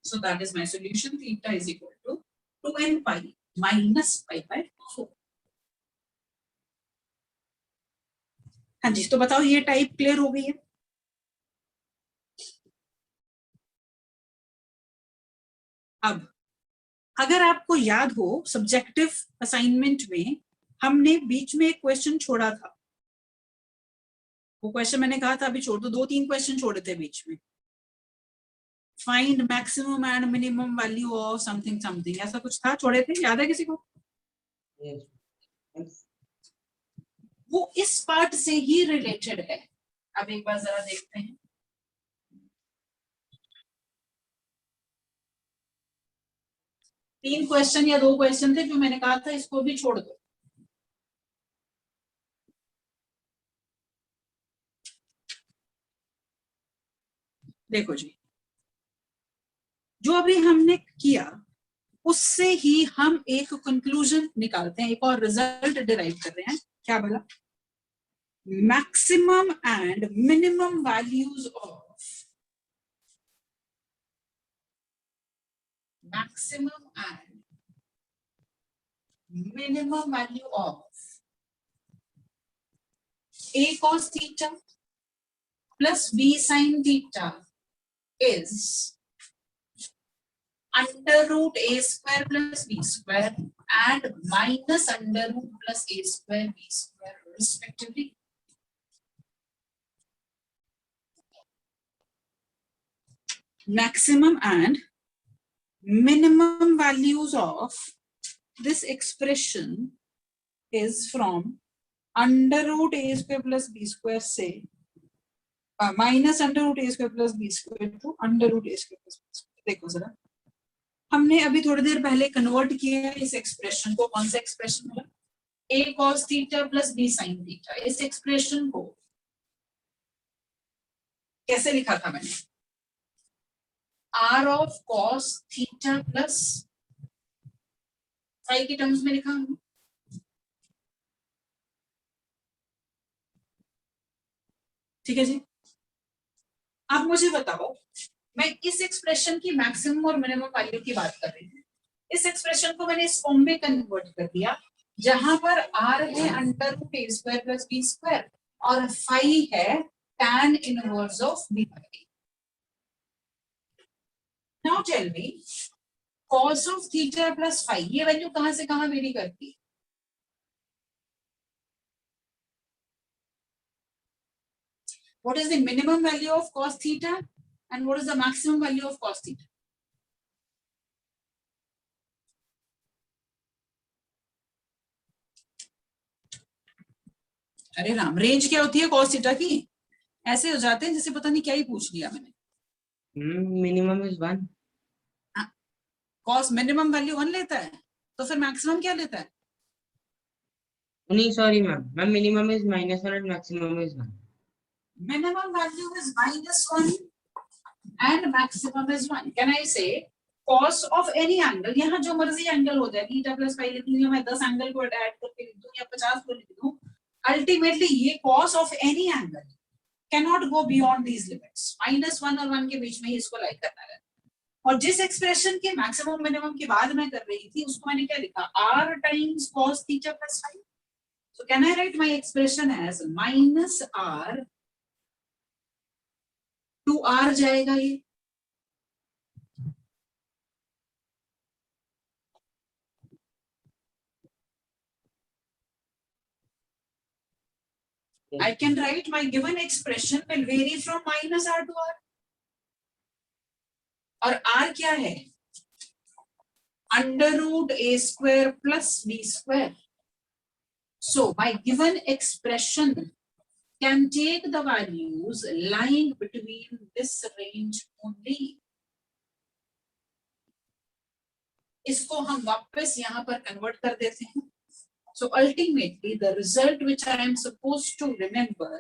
So that is my solution. Theta is equal to 2n pi minus pi by 4। हाँ जी, तो बताओ ये टाइप क्लियर हो गई है? अब अगर आपको याद हो सब्जेक्टिव असाइनमेंट में हमने बीच में एक क्वेश्चन छोड़ा था। वो क्वेश्चन मैंने कहा था अभी छोड़ दो, 2-3 क्वेश्चन छोड़े थे बीच में। Find maximum and minimum value of something something, ऐसा कुछ था, छोड़े थे, याद है किसी को? Yes. वो इस पार्ट से ही रिलेटेड है। अब एक बार जरा देखते हैं। तीन क्वेश्चन या 2 क्वेश्चन थे जो मैंने कहा था इसको भी छोड़ दो। देखो जी, जो अभी हमने किया उससे ही हम एक कंक्लूजन निकालते हैं, एक और रिजल्ट डिराइव कर रहे हैं। क्या बोला? Maximum and minimum values of maximum and minimum value of a cos theta plus b sin theta is under root a square plus b square and minus under root plus a square b square respectively. Maximum and minimum values of this expression is from under root a square plus b square say minus under root a square plus b square to under root a square plus b square। देखो जरा, हमने अभी थोड़ी देर पहले कन्वर्ट किया है इस एक्सप्रेशन को, कौन सा एक्सप्रेशन मिला, a cos theta plus b sin theta. इस एक्सप्रेशन को कैसे लिखा था मैंने, r of cos theta plus phi के टर्म्स में लिखा हूं। ठीक है जी, अब मुझे बताओ, मैं इस एक्सप्रेशन की मैक्सिमम और मिनिमम वैल्यू की बात कर रही हूँ। इस एक्सप्रेशन को मैंने इस फॉर्म में कन्वर्ट कर दिया जहां पर r है under root a square plus b square और फाई है tan inverse of b by a। Now tell me cos of थीटा प्लस फाई, ये वैल्यू कहां से कहां वेरी करती है? What is the minimum value of cos theta and what is the maximum value of cos theta? अरे राम, रेंज क्या होती है cos थीटा की? ऐसे हो जाते हैं जैसे पता नहीं क्या ही पूछ लिया मैंने। Minimum is 1। cos minimum value 1 लेता है, तो फिर मैक्सिमम क्या लेता है? नहीं sorry ma'am, minimum is -1 and maximum is 1। Minimum value is -1 and maximum is 1. Can I say cos of any angle, यहाँ जो मर्जी एंगल हो जाए, थीटा प्लस फाई लिख लूं, मैं 10 एंगल को ऐड करके लिख दूं या 50 को लिख दूं, अल्टीमेटली ये cos of any angle cannot go beyond these limits। -1 और 1 के बीच में ही इसको लाइक करना है। और जिस एक्सप्रेशन के मैक्सिमम मिनिमम की बात मैं कर रही थी उसको मैंने क्या लिखा, r times cos theta plus phi. So can I write my expression as minus r, 2r जाएगा ये, I can write my given expression will vary from minus r to r। और r क्या है, under root a square plus b square. So my given expression can take the values lying between this range only। इसको हम वापस यहाँ पर कन्वर्ट कर देते हैं। So ultimately the result which I am supposed to remember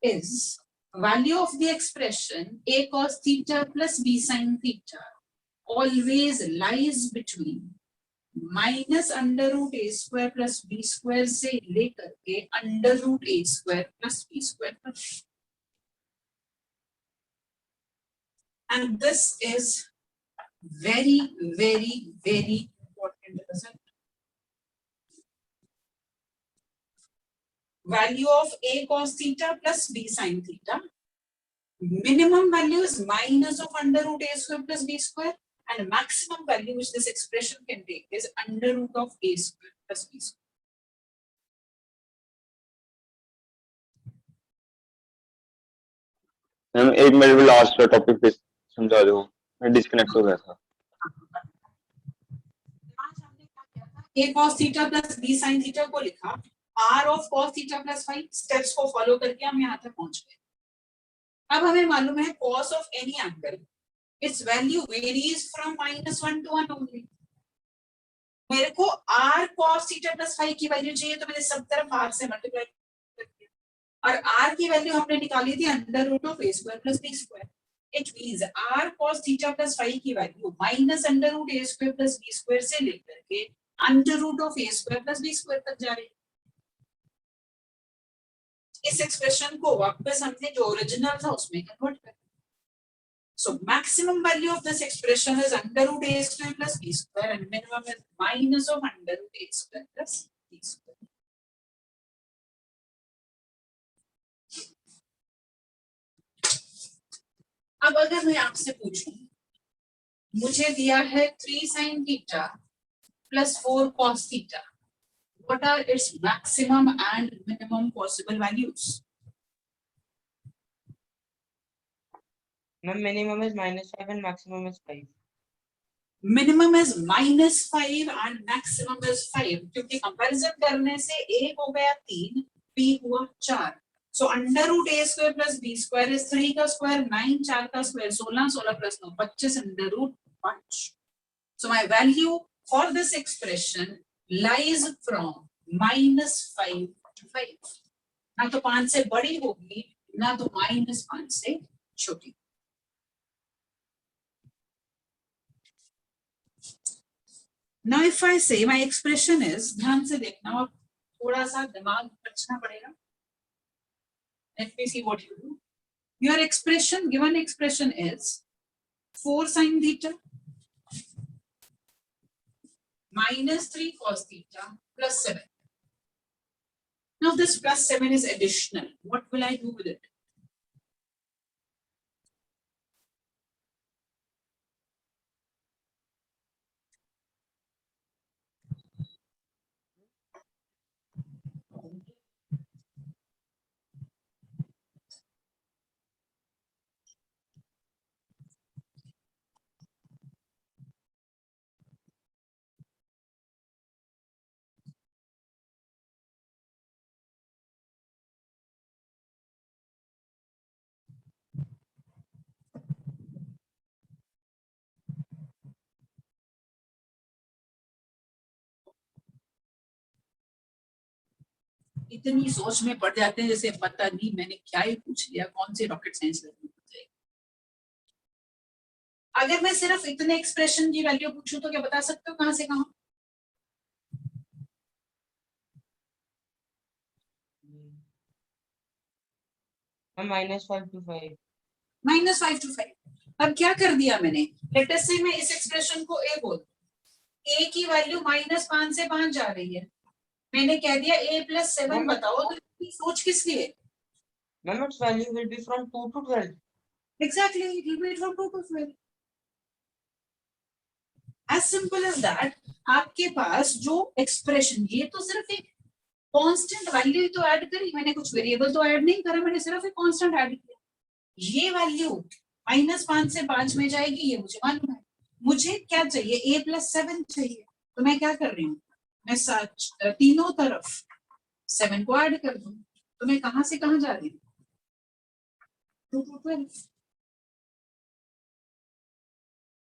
is value of the expression a cos theta plus b sin theta always lies between minus under root a square plus b square से लेकर के under root a square plus b square तक। And this is very very very important result. Value of a cos theta plus b sin theta, minimum value is minus of under root a square plus b square, and maximum value which this expression can take is under root of a square plus b square। Ma'am एक मिनट में लास्ट का टॉपिक पे समझा दो, मैं डिस्कनेक्ट हो गया था। a cos theta plus b sin theta को लिखा, r of cos theta plus phi, steps को फॉलो करके हम यहाँ तक पहुंच गए। अब हमें मालूम है cos of any angle, its value varies from -1 to 1 only। मेरे को r cos theta plus phi की वैल्यू चाहिए तो मैंने सब तरफ r से मल्टीप्लाई कर दिया और r की वैल्यू हमने निकाली थी under root of a square plus b square. It means r cos theta plus phi की value minus under root a square plus b square से लेकर के under root of a square plus b square तक जा रही है। इस एक्सप्रेशन को वापस हमने जो ओरिजिनल था उसमें कन्वर्ट कर दिया। So maximum value of this expression is under root a square plus b square and minimum is minus of under root a square plus b square। अब अगर मैं आपसे पूछूं, मुझे दिया है 3 sin theta plus 4 cos theta, what are its maximum and minimum possible values? Ma'am minimum is -5 and maximum is 5। Minimum is -5 and maximum is 5, क्योंकि कंपैरिजन करने से a हो गया 3, b हुआ 4। So under root a square plus b square is 3 का स्क्वायर 9, 4 का square 16, 16 plus 9 25 under root 5। So my value for this expression lies from -5 to 5. ना तो 5 से बड़ी होगी ना तो -5 से छोटी. Now if I say my expression is, ध्यान से देखना और थोड़ा सा दिमाग रखना पड़ेगा. Let me see what you do. Your expression, given expression is 4 sin theta minus 3 cos theta plus 7. Now this plus 7 is additional. What will I do with it? इतनी सोच में पड़ जाते हैं जैसे पता नहीं मैंने क्या ही पूछ लिया, कौन सी रॉकेट साइंस लर्निंग हो जाएगी. अगर मैं सिर्फ इतने एक्सप्रेशन की वैल्यू पूछूं तो क्या बता सकते हो कहां से कहां? -5 to 5. -5 to 5. अब क्या कर दिया मैंने? लेट अस से मैं इस एक्सप्रेशन को ए बोल, ए की वैल्यू -5 से 5 जा रही है, मैंने कह दिया a + 7 बताओ. तो इतनी सोच किस लिए? Ma'am, its value will be from 2 to 12. Exactly, it will be from 2 to 12. As simple as that. आपके पास जो एक्सप्रेशन, ये तो सिर्फ एक कांस्टेंट वैल्यू तो ऐड करी मैंने, कुछ वेरिएबल तो ऐड नहीं करा मैंने, सिर्फ एक कांस्टेंट ऐड किया. ये वैल्यू -5 से 5 में जाएगी, ये मुझे मालूम है. मुझे क्या चाहिए? a + 7 चाहिए. तो मैं क्या कर रही हूँ? मैं तीनों तरफ 7 को ऐड कर दूं. तो मैं कहां से कहां जा रही हूँ? 2 to 12.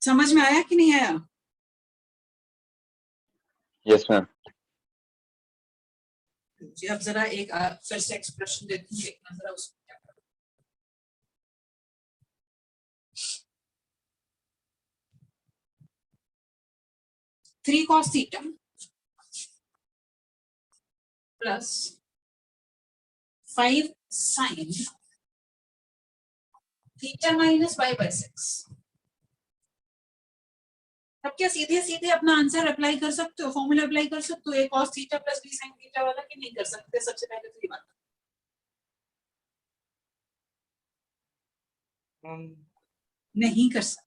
समझ में आया कि नहीं आया? Yes ma'am. जी अब जरा एक फिर से एक्सप्रेशन देती हूँ, एक नजर उसमें क्या कर. 3 cos theta plus 5 sin theta minus π/6. अब क्या सीधे सीधे अपना आंसर अप्लाई कर सकते हो, फॉर्मूला अप्लाई कर सकते हो a cos theta plus b sin theta वाला, कि नहीं कर सकते? सबसे पहले तो ये बात नहीं कर सकते.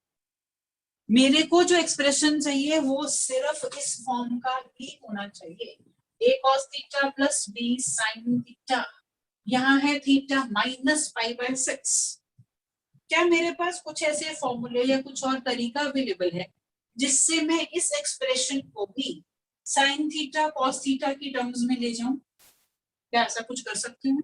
मेरे को जो एक्सप्रेशन चाहिए वो सिर्फ इस फॉर्म का ही होना चाहिए. a cos theta plus b sin theta, यहाँ है थीटा minus π/6. क्या मेरे पास कुछ ऐसे फॉर्मूले या कुछ और तरीका अवेलेबल है जिससे मैं इस एक्सप्रेशन को भी साइन थीटा कॉस थीटा की टर्म्स में ले जाऊं? क्या ऐसा कुछ कर सकती हूँ?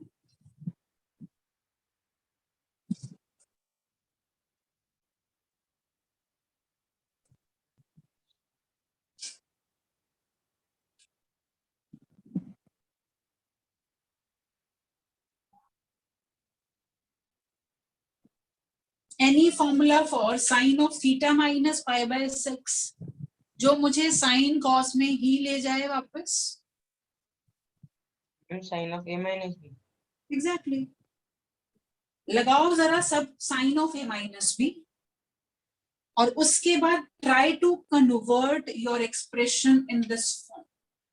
Any formula for sine of theta minus π/6 जो मुझे साइन कॉस में ही ले जाए वापस? Sin of a minus b. Exactly. लगाओ जरा सब sine of a minus b और उसके बाद try to convert your expression in this form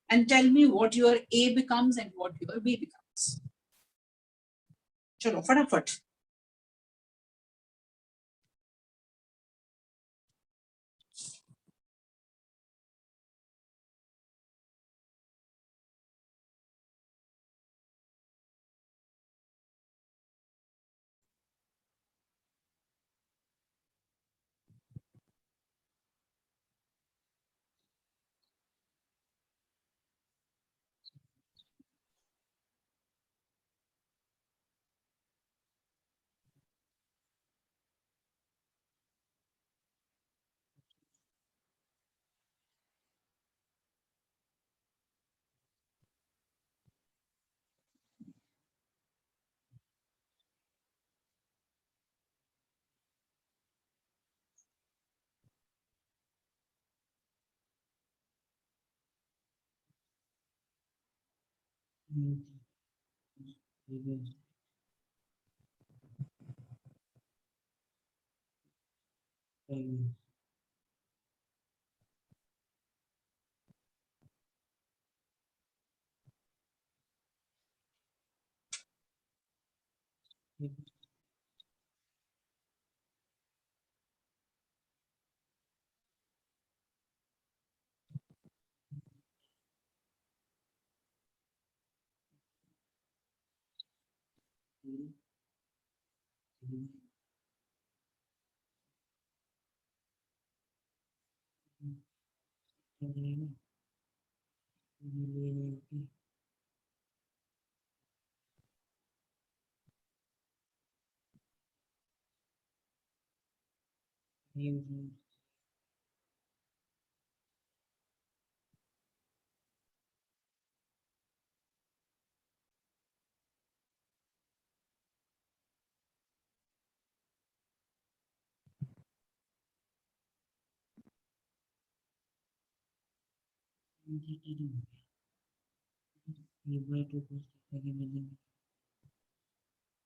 and tell me what your a becomes and what your b becomes. चलो फटाफट.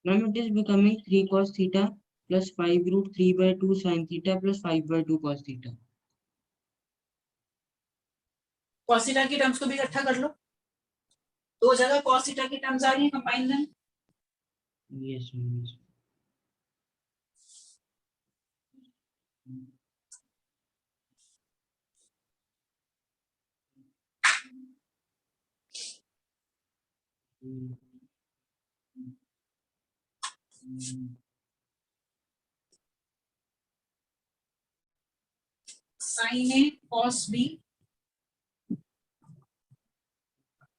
Now it is becoming 3 cos theta plus 5 root 3 by 2 sin theta plus 5 by 2 cos theta. cos theta की टर्म्स को भी इकट्ठा कर लो, दो जगह cos थीटा की टर्म्स आ रही है, combine them. Yes, yes. sin A cos B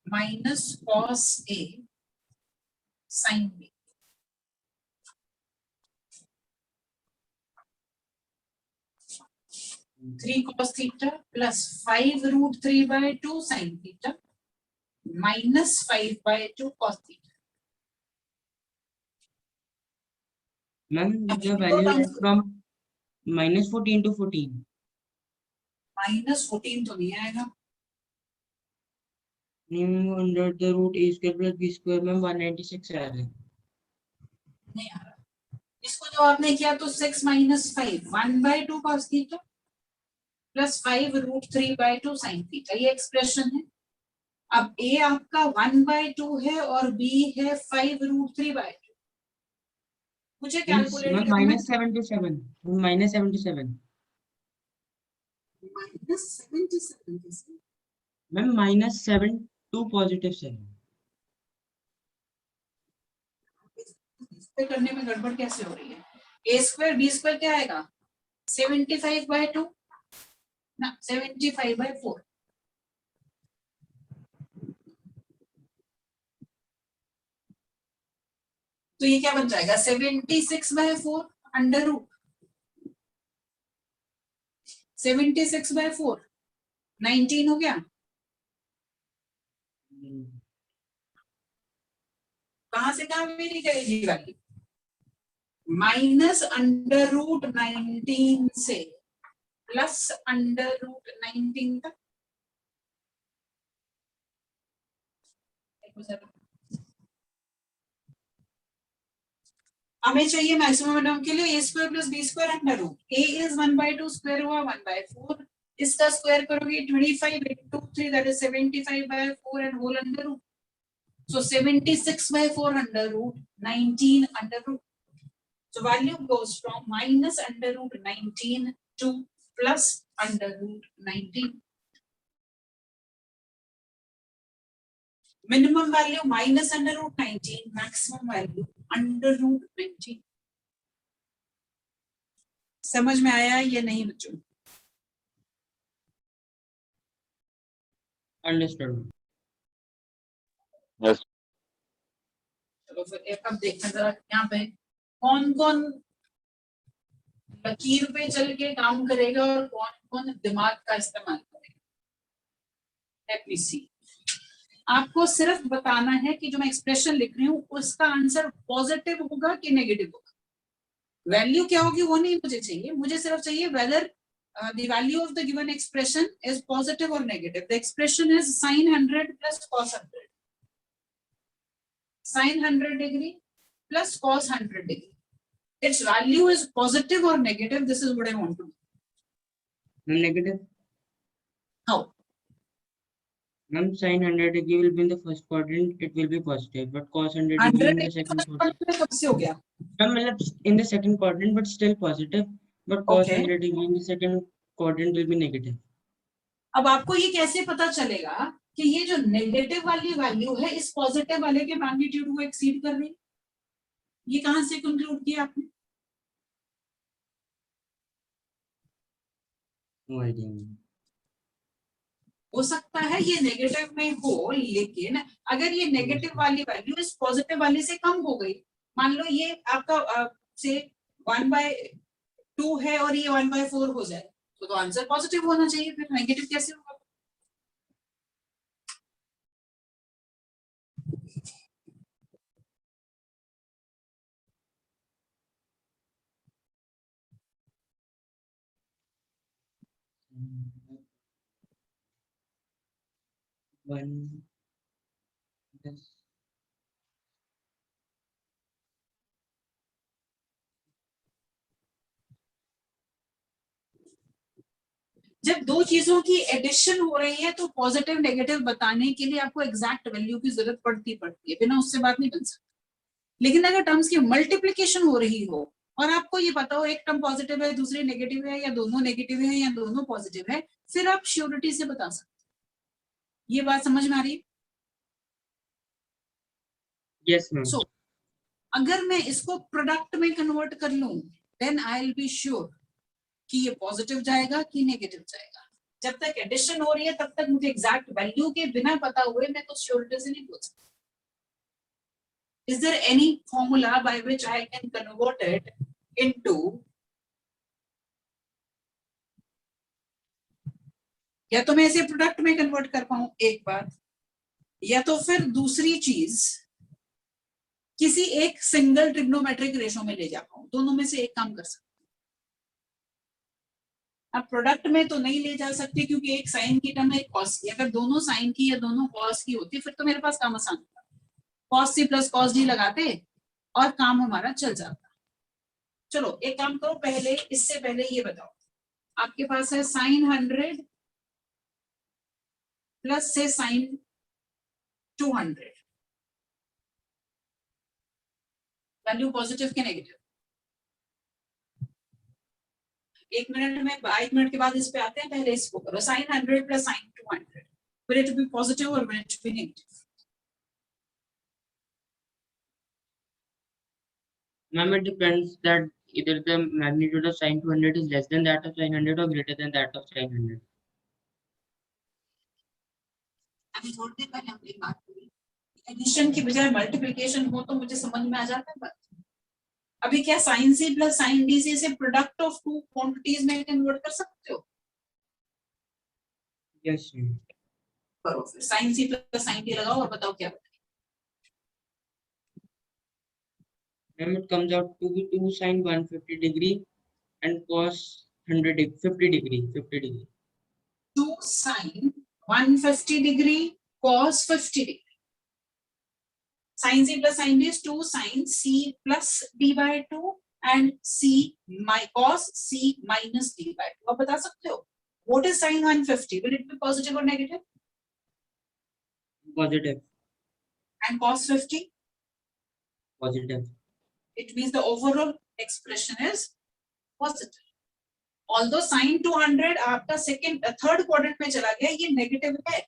minus cos A sin B. Three cos theta plus 5 root 3 by 2 sin theta minus 5 by 2 cos theta. Ma'am, the value is from minus 14 to 14. minus 14 तो नहीं आएगा, Under the root a square plus b square में 196 आ रहा है. नहीं आ रहा. इसको जो आपने किया तो 6 minus 5 1 by 2 cos theta plus 5 root 3 by 2 sin theta, ये एक्सप्रेशन है. अब a आपका 1 by 2 है और b है 5 root 3 by 2. मुझे कैलकुलेट करना minus 77. Minus 77. minus 77. Ma'am, minus 7 to positive 7. इससे करने में गड़बड़ कैसे हो रही है? a स्क्वायर b स्क्वायर क्या आएगा? 75 by 2 ना 75 by 4. तो ये क्या बन जाएगा? 76 by 4 अंडर रूट 76 by 4 19 हो गया. कहां से कहां मेरी करेगी वाली? माइनस अंडर रूट 19 से प्लस अंडर रूट 19 तक. हमें चाहिए मैक्सिमम टर्म के लिए a square plus b square under root. a is 1 by 2 square हुआ 1 by 4. इसका स्क्वायर करोगे 25 into 3 that is 75 by 4 and whole under root. So 76 by 4 under root 19 under root. So value goes from minus under root 19 to plus under root 19. Minimum value minus under root 19, maximum value under root 19. समझ में आया ये नहीं बच्चों? Understood. Yes. चलो फिर एक अब देखना जरा यहाँ पे कौन कौन लकीर पे चल के काम करेगा और कौन कौन दिमाग का इस्तेमाल करेगा. Let me see. आपको सिर्फ बताना है कि जो मैं एक्सप्रेशन लिख रही हूँ उसका आंसर पॉजिटिव होगा कि नेगेटिव होगा. वैल्यू क्या होगी वो नहीं मुझे चाहिए, मुझे सिर्फ चाहिए weather the value of the given expression is positive or negative. The expression is sin 100 plus cos 100. sin 100 degree plus cos 100 degree. Its value is positive or negative? This is what I want to know. Negative. How? Ma'am, sin 100 degree will be in the first quadrant, it will be positive, but cos 100 degree 100 in the degree second first quadrant. quadrant में कब से हो गया? Ma'am, मतलब in the second quadrant, but still positive, but cos Okay. 100 degree in the second quadrant will be negative. अब आपको ये कैसे पता चलेगा कि ये जो नेगेटिव वाली वैल्यू है इस पॉजिटिव वाले के मैग्नीट्यूड को एक्सीड कर रही है? ये कहां से कंक्लूड किया आपने? No idea. ma'am. हो सकता है ये नेगेटिव में हो, लेकिन अगर ये नेगेटिव वाली वैल्यू इस पॉजिटिव वाली से कम हो गई, मान लो ये आपका से 1/2 है और ये 1/4 हो जाए, तो आंसर पॉजिटिव होना चाहिए, फिर नेगेटिव कैसे होगा? One. Yes. जब दो चीजों की एडिशन हो रही है तो पॉजिटिव नेगेटिव बताने के लिए आपको एग्जैक्ट वैल्यू की जरूरत पड़ती है, बिना उससे बात नहीं बन सकती। लेकिन अगर टर्म्स की मल्टीप्लिकेशन हो रही हो और आपको ये पता हो एक टर्म पॉजिटिव है दूसरी नेगेटिव है, या दोनों नेगेटिव है या दोनों पॉजिटिव है, फिर आप श्योरिटी से बता सकते। ये बात समझ में आ रही है? Yes, ma'am. So, अगर मैं इसको प्रोडक्ट में कन्वर्ट कर लूं, then I will be sure कि ये पॉजिटिव जाएगा कि नेगेटिव जाएगा। जब तक एडिशन हो रही है तब तक मुझे एग्जैक्ट वैल्यू के बिना पता हुए मैं कुछ श्योरिटी से नहीं बोल सकता। Is there any formula by which I can convert it into, या तो मैं इसे प्रोडक्ट में कन्वर्ट कर पाऊं एक बार, या तो फिर दूसरी चीज किसी एक सिंगल ट्रिग्नोमेट्रिक रेशो में ले जा पाऊं, दोनों में से एक काम कर सकते। अब प्रोडक्ट में तो नहीं ले जा सकते क्योंकि एक साइन की टर्म है एक कॉस की, अगर दोनों साइन की या दोनों कॉस की होती फिर तो मेरे पास काम आसान था, cos c plus cos d लगाते और काम हमारा चल जाता। चलो एक काम करो, पहले इससे पहले ये बताओ, आपके पास है साइन 100 प्लस से साइन 200, वैल्यू पॉजिटिव के नेगेटिव? एक मिनट के बाद इस पे आते हैं, पहले इसको करो। Sine 100 plus sine 200, will it be positive or will it be negative? Ma'am, it depends that either the magnitude of sin 200 is less than that of sin 100 or greater than that of sin 100. अभी थोड़ी देर पहले हमने बात करी, एडिशन की बजाय मल्टीप्लिकेशन हो तो मुझे समझ में आ जाता है बात। अभी क्या sine c plus sine d से इसे प्रोडक्ट ऑफ टू क्वांटिटीज में कन्वर्ट कर सकते हो? Yes, ma'am. करो फिर, sine c plus sine d लगाओ और बताओ क्या बनेगा। Ma'am, it comes out to be 2 sin 150 degree and cos 50 degree. 2 sin 150 degree cos 50 degree. Sin c plus sin d is 2 sin c plus d by 2 and c cos c minus d by 2. आप बता सकते हो what is sin 150? Will it be positive or negative? Positive. And cos 50? Positive. It means the overall expression is positive. Although sin 200 आपका थर्ड क्वाड्रेंट में चला गया, ये नेगेटिव है,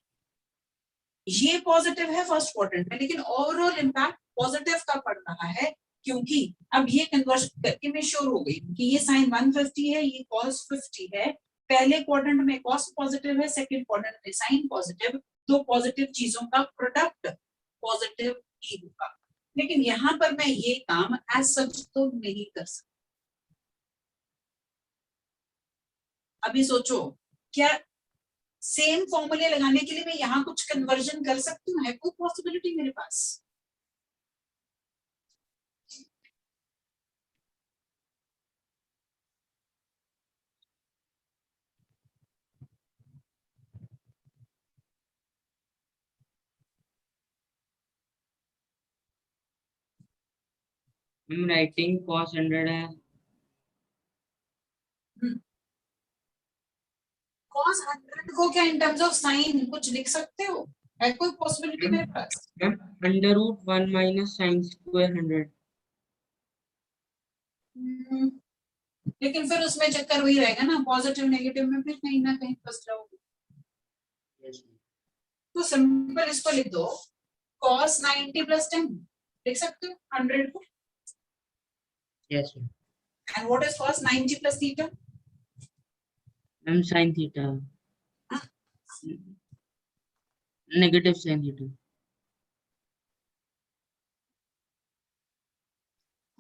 ये पॉजिटिव है फर्स्ट क्वाड्रेंट में, लेकिन ओवरऑल इंपैक्ट पॉजिटिव का पड़ रहा है, क्योंकि अब ये कन्वर्शन करके मैं श्योर हो गई कि ये साइन 150 है, ये cos 50 है। पहले क्वाड्रेंट में cos पॉजिटिव है, सेकंड क्वाड्रेंट में साइन पॉजिटिव, दो पॉजिटिव चीजों का प्रोडक्ट पॉजिटिव ही होगा। लेकिन यहाँ पर मैं ये काम एज सच तो नहीं कर सकती। अभी सोचो, क्या सेम फॉर्मूले लगाने के लिए मैं यहाँ कुछ कन्वर्जन कर सकती हूँ? है कोई पॉसिबिलिटी मेरे पास? मैम राइटिंग cos 100 है। cos 100 को क्या इन टर्म्स ऑफ साइन कुछ लिख सकते हो? है कोई पॉसिबिलिटी मेरे पास? Ma'am under root 1 minus sine square 100। लेकिन फिर उसमें चक्कर वही रहेगा ना, पॉजिटिव नेगेटिव में फिर कहीं ना कहीं फंस जाओगे। तो सिंपल इसको लिख दो, cos 90 प्लस 10 लिख सकते हो 100 को। Yes and what is cos 90 plus theta? Ma'am sine theta, negative sine theta.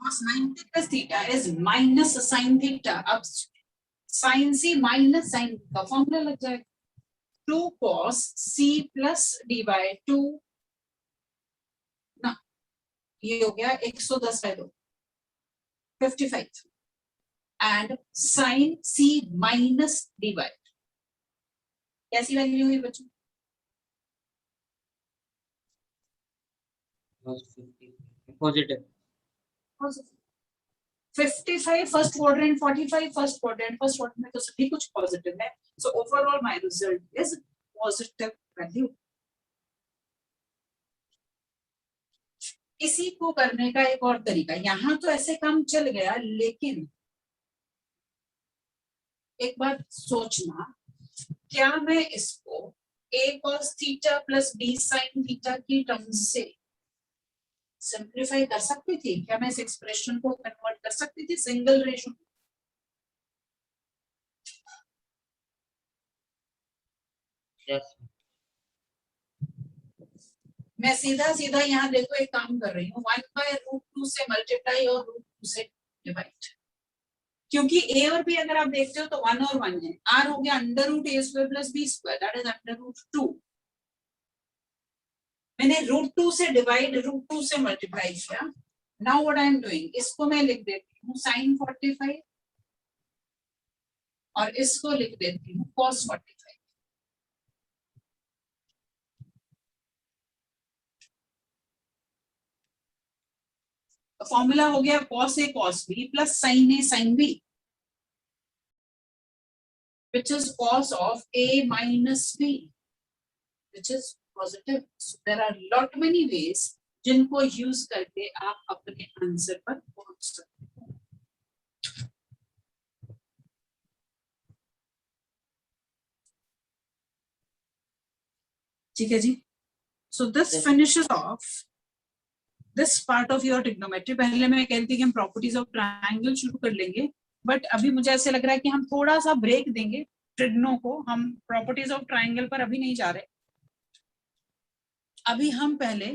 cos 90 plus theta is minus sin theta. अब sin c minus sin का फॉर्मूला लग जाएगा, 2 cos c plus d by 2 ना, ये हो गया 110 by 2 55 and sin c minus d by कैसी वैल्यू हुई बच्चों? Positive 55 first quadrant, 45 first quadrant, first quadrant में तो सभी कुछ पॉजिटिव है, so overall my result is positive value. इसी को करने का एक और तरीका, यहां तो ऐसे काम चल गया, लेकिन एक बार सोचना, क्या मैं इसको a cos theta plus b sin theta की टर्म्स से सिंप्लीफाई कर सकती थी? क्या मैं इस एक्सप्रेशन को कन्वर्ट कर सकती थी सिंगल रेशो? यस मैं सीधा सीधा यहाँ देखो एक काम कर रही हूँ, 1/√2 से मल्टीप्लाई और √2 से डिवाइड, क्योंकि a और b अगर आप देखते हो तो 1 और 1 है, r हो गया √a² plus b², that is √2। मैंने √2 से डिवाइड, √2 से मल्टीप्लाई किया। Now what I am doing, इसको मैं लिख देती हूँ sin 45 और इसको लिख देती हूँ cos 45। फॉर्मूला हो गया cos a cos b plus sin a sin b, which is cos of a minus b, which is positive. So there are lot many ways जिनको यूज करके आप अपने आंसर पर पहुंच सकते हो। ठीक है जी, so this finishes off this part of your trigonometry. पहले मैं कहती थी कि हम प्रॉपर्टीज ऑफ ट्रायंगल शुरू कर लेंगे, बट अभी मुझे ऐसे लग रहा है कि हम थोड़ा सा ब्रेक देंगे ट्रिग्नो को, हम प्रॉपर्टीज ऑफ ट्रायंगल पर अभी नहीं जा रहे। अभी हम पहले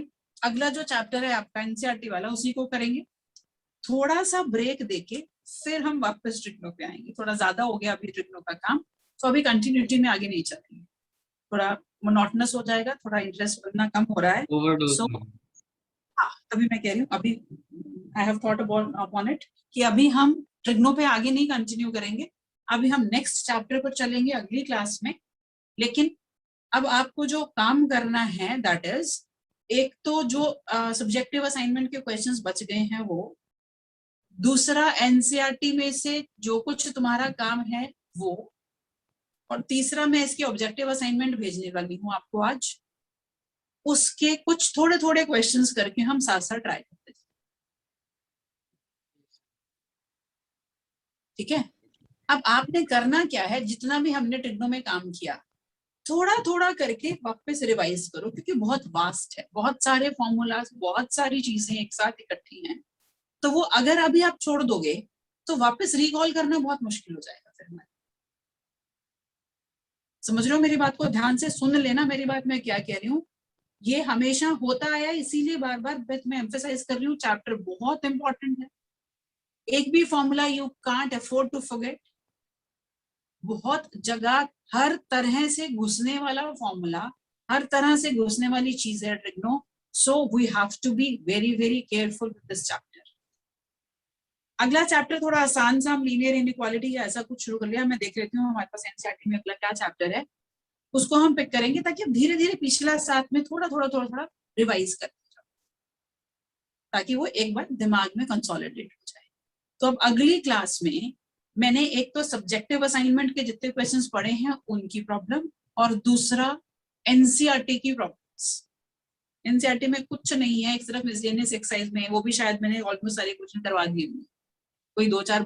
अगला जो चैप्टर है आपका एनसीईआरटी वाला, उसी को करेंगे। थोड़ा सा ब्रेक देके फिर हम वापस ट्रिग्नो पे आएंगे। थोड़ा ज्यादा हो गया अभी ट्रिग्नो का काम, तो अभी कंटिन्यूटी में आगे नहीं चलेंगे, थोड़ा मोनोटोनस हो जाएगा, थोड़ा इंटरेस्ट बनना कम हो रहा है। ओवरडोज। So, हाँ, तभी मैं कह रही हूँ अभी I have thought upon it कि अभी हम ट्रिग्नो पे आगे नहीं कंटिन्यू करेंगे, अभी हम नेक्स्ट चैप्टर पर चलेंगे अगली क्लास में। लेकिन अब आपको जो काम करना है दैट इज, एक तो जो सब्जेक्टिव असाइनमेंट के क्वेश्चंस बच गए हैं वो, दूसरा एनसीईआरटी में से जो कुछ तुम्हारा काम है वो, और तीसरा मैं इसके ऑब्जेक्टिव असाइनमेंट भेजने वाली हूँ आपको आज, उसके कुछ थोड़े थोड़े क्वेश्चंस करके हम साथ साथ ट्राई करते हैं। ठीक है, अब आपने करना क्या है, जितना भी हमने ट्रिग्नो में काम किया थोड़ा थोड़ा करके वापस रिवाइज करो, क्योंकि बहुत वास्ट है, बहुत सारे फॉर्मूलाज, बहुत सारी चीजें एक साथ इकट्ठी हैं, तो वो अगर अभी आप छोड़ दोगे तो वापस रिकॉल करना बहुत मुश्किल हो जाएगा। फिर मैं समझ रहे हो मेरी बात को, ध्यान से सुन लेना मेरी बात मैं क्या कह रही हूँ। ये हमेशा होता आया, इसीलिए बार बार मैं एम्फेसाइज कर रही हूँ, चैप्टर बहुत इंपॉर्टेंट है। एक भी formula you can't afford to forget. बहुत जगह हर तरह से घुसने वाला फॉर्मूला, हर तरह से घुसने वाली चीज है trigno, so we have to be very very careful with this chapter. अगला चैप्टर थोड़ा आसान सा, हम लीनियर इनइक्वालिटी या ऐसा कुछ शुरू कर लिया, मैं देख लेती हूँ हमारे पास एनसीईआरटी में अगला क्या चैप्टर है, उसको हम पिक करेंगे ताकि धीरे धीरे पिछला साथ में थोड़ा थोड़ा थोड़ा थोड़ा रिवाइज करते जाओ, ताकि वो एक बार दिमाग में कंसोलिडेट हो जाए। तो अब अगली क्लास में मैंने एक तो सब्जेक्टिव असाइनमेंट के जितने क्वेश्चंस पढ़े हैं उनकी प्रॉब्लम, और दूसरा एनसीईआरटी की प्रॉब्लम्स। एनसीईआरटी में कुछ नहीं है, एक सिर्फ मिसलेनियस एक्सरसाइज में है, वो भी शायद मैंने ऑलमोस्ट सारे क्वेश्चन करवा दिए होंगे, कोई 2-4